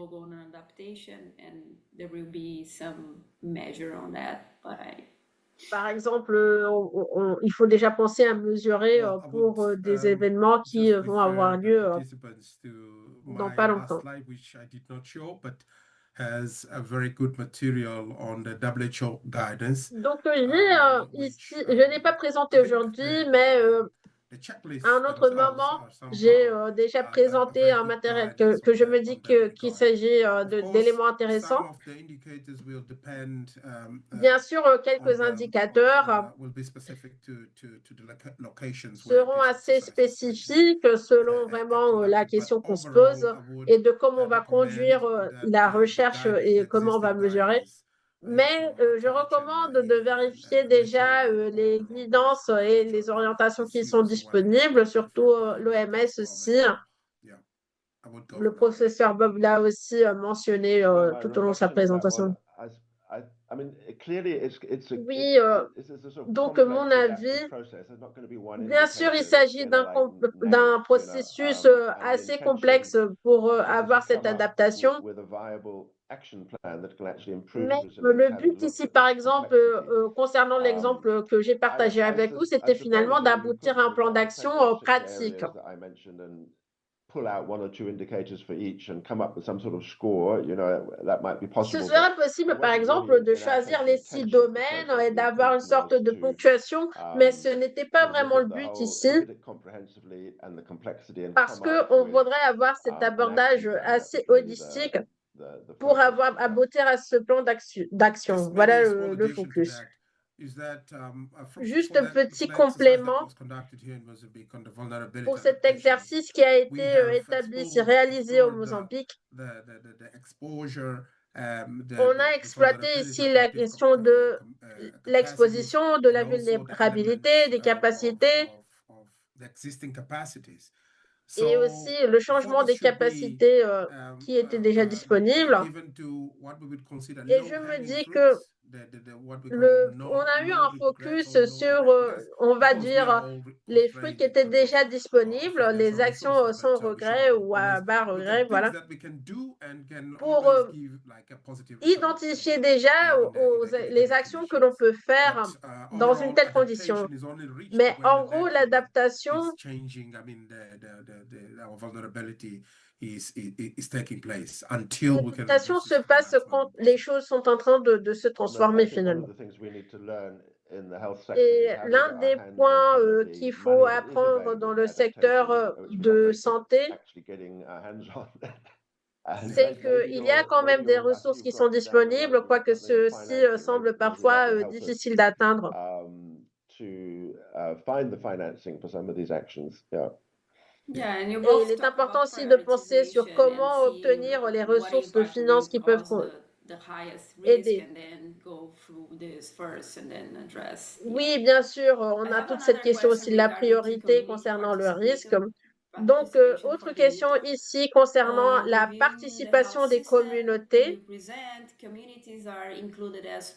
C: Par exemple, il faut déjà penser à mesurer pour des événements qui vont avoir lieu dans pas longtemps.
A: Has a very good material on the WHO guidance.
C: Donc, ici, je n'ai pas présenté aujourd'hui, mais à un autre moment, j'ai déjà présenté un matériel que je me dis qu'il s'agit d'éléments intéressants. Bien sûr, quelques indicateurs seront assez spécifiques selon vraiment la question qu'on se pose et de comment on va conduire la recherche et comment on va mesurer. Mais je recommande de vérifier déjà les guidances et les orientations qui sont disponibles, surtout l'OMS aussi. Le professeur Bob l'a aussi mentionné tout au long de sa présentation. Oui, donc mon avis, bien sûr, il s'agit d'un processus assez complexe pour avoir cette adaptation. Mais le but ici, par exemple, concernant l'exemple que j'ai partagé avec vous, c'était finalement d'aboutir à un plan d'action pratique. Ce serait possible, par exemple, de choisir les 6 domaines et d'avoir une sorte de ponctuation, mais ce n'était pas vraiment le but ici, parce qu'on voudrait avoir cet abordage assez holistique pour aboutir à ce plan d'action. Voilà le focus. Juste un petit complément pour cet exercice qui a été réalisé au Mozambique. On a exploité ici la question de l'exposition, de la vulnérabilité, des capacités et aussi le changement des capacités qui étaient déjà disponibles. Et je me dis que on a eu un focus sur, on va dire, les fruits qui étaient déjà disponibles, les actions sans regret ou à bas regret, voilà, pour identifier déjà les actions que l'on peut faire dans une telle condition. Mais en gros, l'adaptation L'adaptation se passe quand les choses sont en train de se transformer finalement. Et l'un des points qu'il faut apprendre dans le secteur de santé, c'est qu'il y a quand même des ressources qui sont disponibles, quoique ceux-ci semblent parfois difficiles d'atteindre. Et il est important aussi de penser sur comment obtenir les ressources de finances qui peuvent aider. Oui, bien sûr, on a toute cette question aussi de la priorité concernant le risque. Donc, autre question ici concernant la participation des communautés.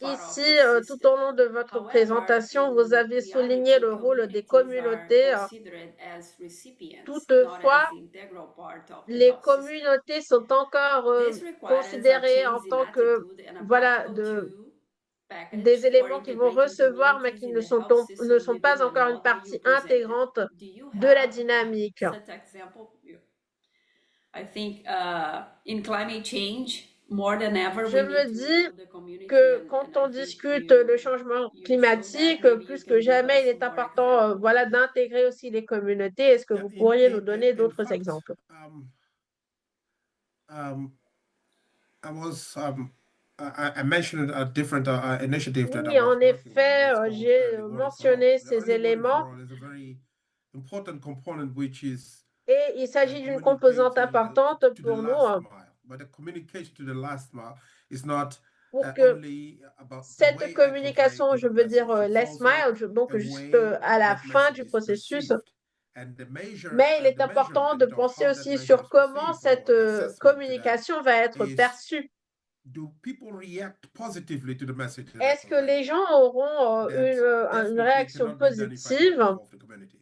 C: Ici, tout au long de votre présentation, vous avez souligné le rôle des communautés. Toutefois, les communautés sont encore considérées en tant que, voilà, des éléments qui vont recevoir, mais qui ne sont pas encore une partie intégrante de la dynamique. Je me dis que quand on discute le changement climatique, plus que jamais, il est important, voilà, d'intégrer aussi les communautés. Est-ce que vous pourriez nous donner d'autres exemples?
A: I mentioned a different initiative that I
C: Oui,
A: was
C: en
A: working
C: effet,
A: on. It's called
C: j'ai
A: Early Warning.
C: mentionné
A: So the
C: ces
A: early warning
C: éléments
A: role is a very important component, which is
C: et il s'agit d'une composante importante
A: to the
C: pour nous
A: last mile. But the communication to the last mile is not
C: pour que
A: only about the
C: cette
A: way I
C: communication,
A: convey
C: je
A: the
C: veux dire
A: message. It's
C: last
A: also
C: mile, donc
A: the
C: juste
A: way
C: à la
A: that
C: fin
A: message
C: du
A: is
C: processus.
A: perceived. And the measure,
C: Mais il est
A: the
C: important de
A: measurement of
C: penser
A: how that
C: aussi
A: measure
C: sur
A: is
C: comment
A: perceived
C: cette
A: or the assessment to that
C: communication va être
A: is,
C: perçue.
A: do people react positively to the message that I
C: Est-ce que
A: convey?
C: les gens auront
A: That
C: une
A: definitely
C: réaction
A: cannot be done if I don't
C: positive?
A: involve the communities.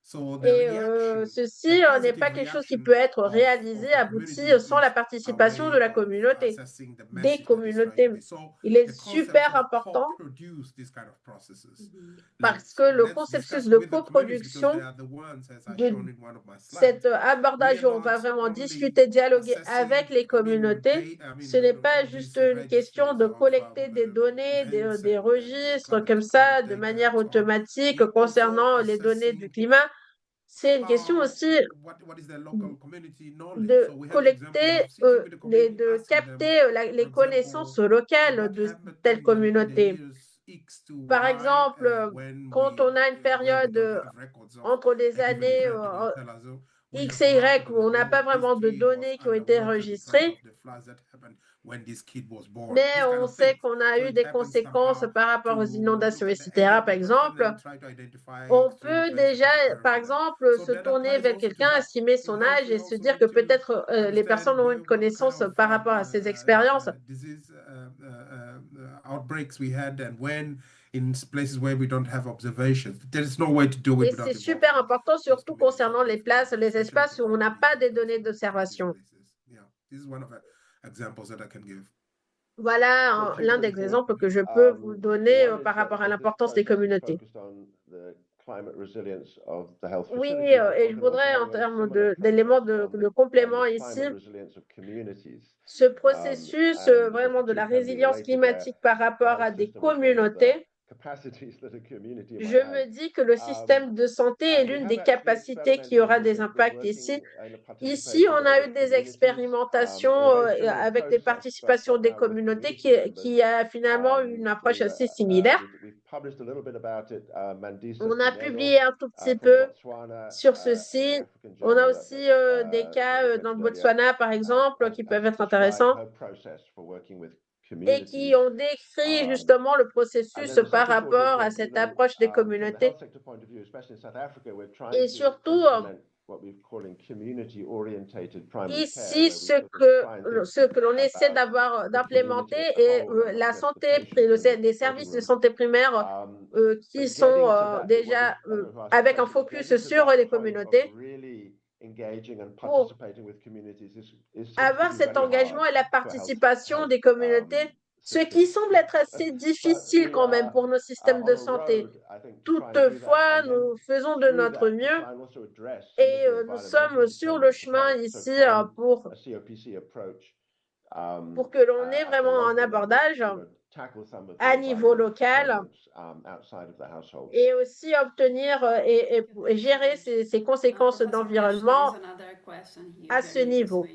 A: So the
C: Et
A: reaction,
C: ceci
A: the
C: n'est pas
A: positive
C: quelque chose qui
A: reaction
C: peut être
A: of
C: réalisé,
A: the
C: abouti
A: communities
C: sans la
A: is a
C: participation de
A: way
C: la
A: of
C: communauté,
A: assessing the
C: des
A: message that is trying to
C: communautés.
A: be. So
C: Il est
A: the concept
C: super
A: of
C: important
A: co-produce this kind of processes.
C: parce que le processus de coproduction
A: They are the ones, as I
C: de
A: shown in one of my slides.
C: cet abordage où on va vraiment discuter, dialoguer avec les communautés, ce n'est pas juste une question de collecter des données, des registres comme ça, de manière automatique concernant les données du climat. C'est une question aussi de collecter, de capter les connaissances locales de telles communautés. Par exemple, quand on a une période entre les années X et Y où on n'a pas vraiment de données qui ont été enregistrées, mais on sait qu'on a eu des conséquences par rapport aux inondations, etc. Par exemple, on peut déjà, par exemple, se tourner vers quelqu'un, estimer son âge et se dire que peut-être les personnes ont une connaissance par rapport à ces expériences.
A: Outbreaks we had and when in places where we don't have observations. There's no way to do it.
C: Et c'est super important, surtout concernant les places, les espaces où on n'a pas des données d'observation. Voilà l'un des exemples que je peux vous donner par rapport à l'importance des communautés. Oui, et je voudrais, en termes d'éléments de complément ici, ce processus vraiment de la résilience climatique par rapport à des communautés, je me dis que le système de santé est l'une des capacités qui aura des impacts ici. Ici, on a eu des expérimentations avec des participations des communautés qui a finalement une approche assez similaire. On a publié un tout petit peu sur ceci. On a aussi des cas dans le Botswana, par exemple, qui peuvent être intéressants et qui ont décrit justement le processus par rapport à cette approche des communautés. Et surtout, ici, ce que l'on essaie d'implémenter est la santé, les services de santé primaire qui sont déjà avec un focus sur les communautés. Pour avoir cet engagement et la participation des communautés, ce qui semble être assez difficile quand même pour nos systèmes de santé. Toutefois, nous faisons de notre mieux et nous sommes sur le chemin ici pour que l'on ait vraiment un abordage à niveau local et aussi obtenir et gérer ces conséquences d'environnement à ce niveau.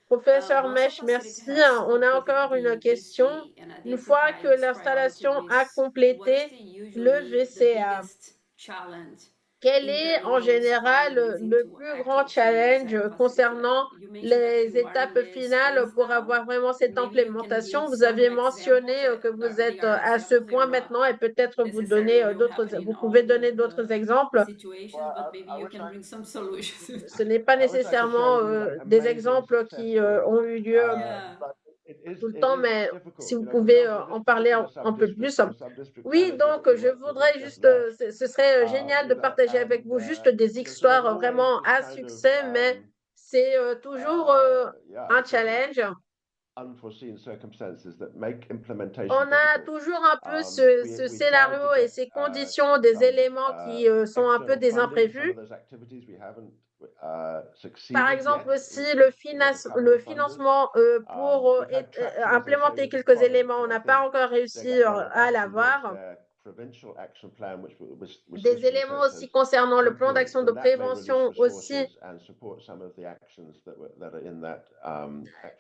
C: Professeur Mesh, merci. On a encore une question. Une fois que l'installation a complété le VCA, quel est en général le plus grand challenge concernant les étapes finales pour avoir vraiment cette implémentation? Vous avez mentionné que vous êtes à ce point maintenant et peut-être vous pouvez donner d'autres exemples. Ce n'est pas nécessairement des exemples qui ont eu lieu tout le temps, mais si vous pouvez en parler un peu plus. Oui, donc je voudrais juste, ce serait génial de partager avec vous juste des histoires vraiment à succès, mais c'est toujours un challenge. On a toujours un peu ce scénario et ces conditions, des éléments qui sont un peu des imprévus. Par exemple, si le financement pour implémenter quelques éléments, on n'a pas encore réussi à l'avoir. Des éléments aussi concernant le plan d'action de prévention aussi.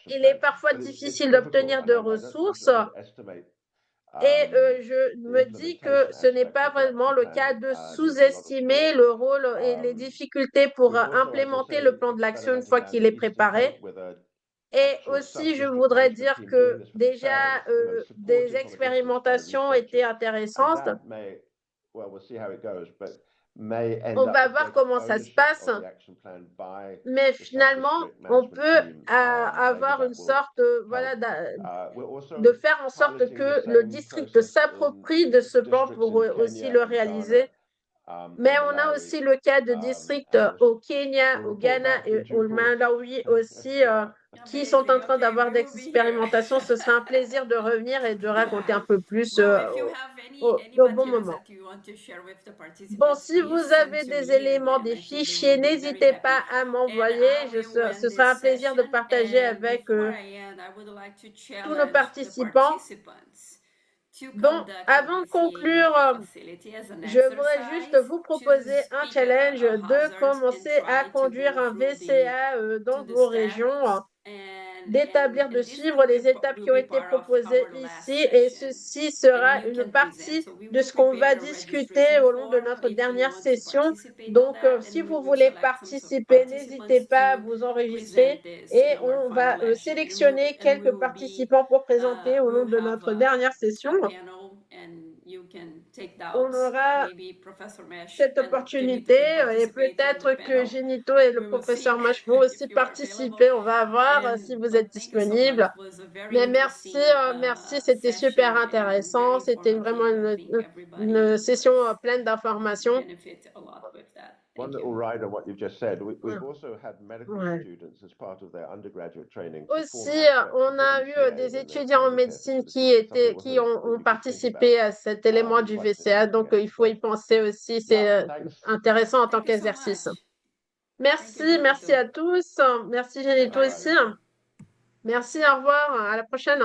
C: Il est parfois difficile d'obtenir de ressources. Et je me dis que ce n'est pas vraiment le cas de sous-estimer le rôle et les difficultés pour implémenter le plan de l'action une fois qu'il est préparé. Et aussi, je voudrais dire que déjà, des expérimentations étaient intéressantes. On va voir comment ça se passe, mais finalement, on peut avoir une sorte, voilà, de faire en sorte que le district s'approprie de ce plan pour aussi le réaliser. Mais on a aussi le cas de districts au Kenya, au Ghana et au Malawi aussi qui sont en train d'avoir des expérimentations. Ce sera un plaisir de revenir et de raconter un peu plus au bon moment. Bon, si vous avez des éléments, des fichiers, n'hésitez pas à m'envoyer. Ce sera un plaisir de partager avec tous nos participants. Bon, avant de conclure, je voudrais juste vous proposer un challenge de commencer à conduire un VCA dans vos régions, d'établir, de suivre les étapes qui ont été proposées ici, et ceci sera une partie de ce qu'on va discuter au long de notre dernière session. Donc, si vous voulez participer, n'hésitez pas à vous enregistrer et on va sélectionner quelques participants pour présenter au long de notre dernière session. On aura cette opportunité et peut-être que Genito et le professeur Mash vont aussi participer. On va voir si vous êtes disponible. Mais merci, merci, c'était super intéressant. C'était vraiment une session pleine d'informations.
E: One little ride on what you've just said. We've also had medical students as part of their undergraduate training.
C: Aussi, on a eu des étudiants en médecine qui ont participé à cet élément du VCA, donc il faut y penser aussi. C'est intéressant en tant qu'exercice. Merci, merci à tous. Merci Genito aussi. Merci, au revoir, à la prochaine.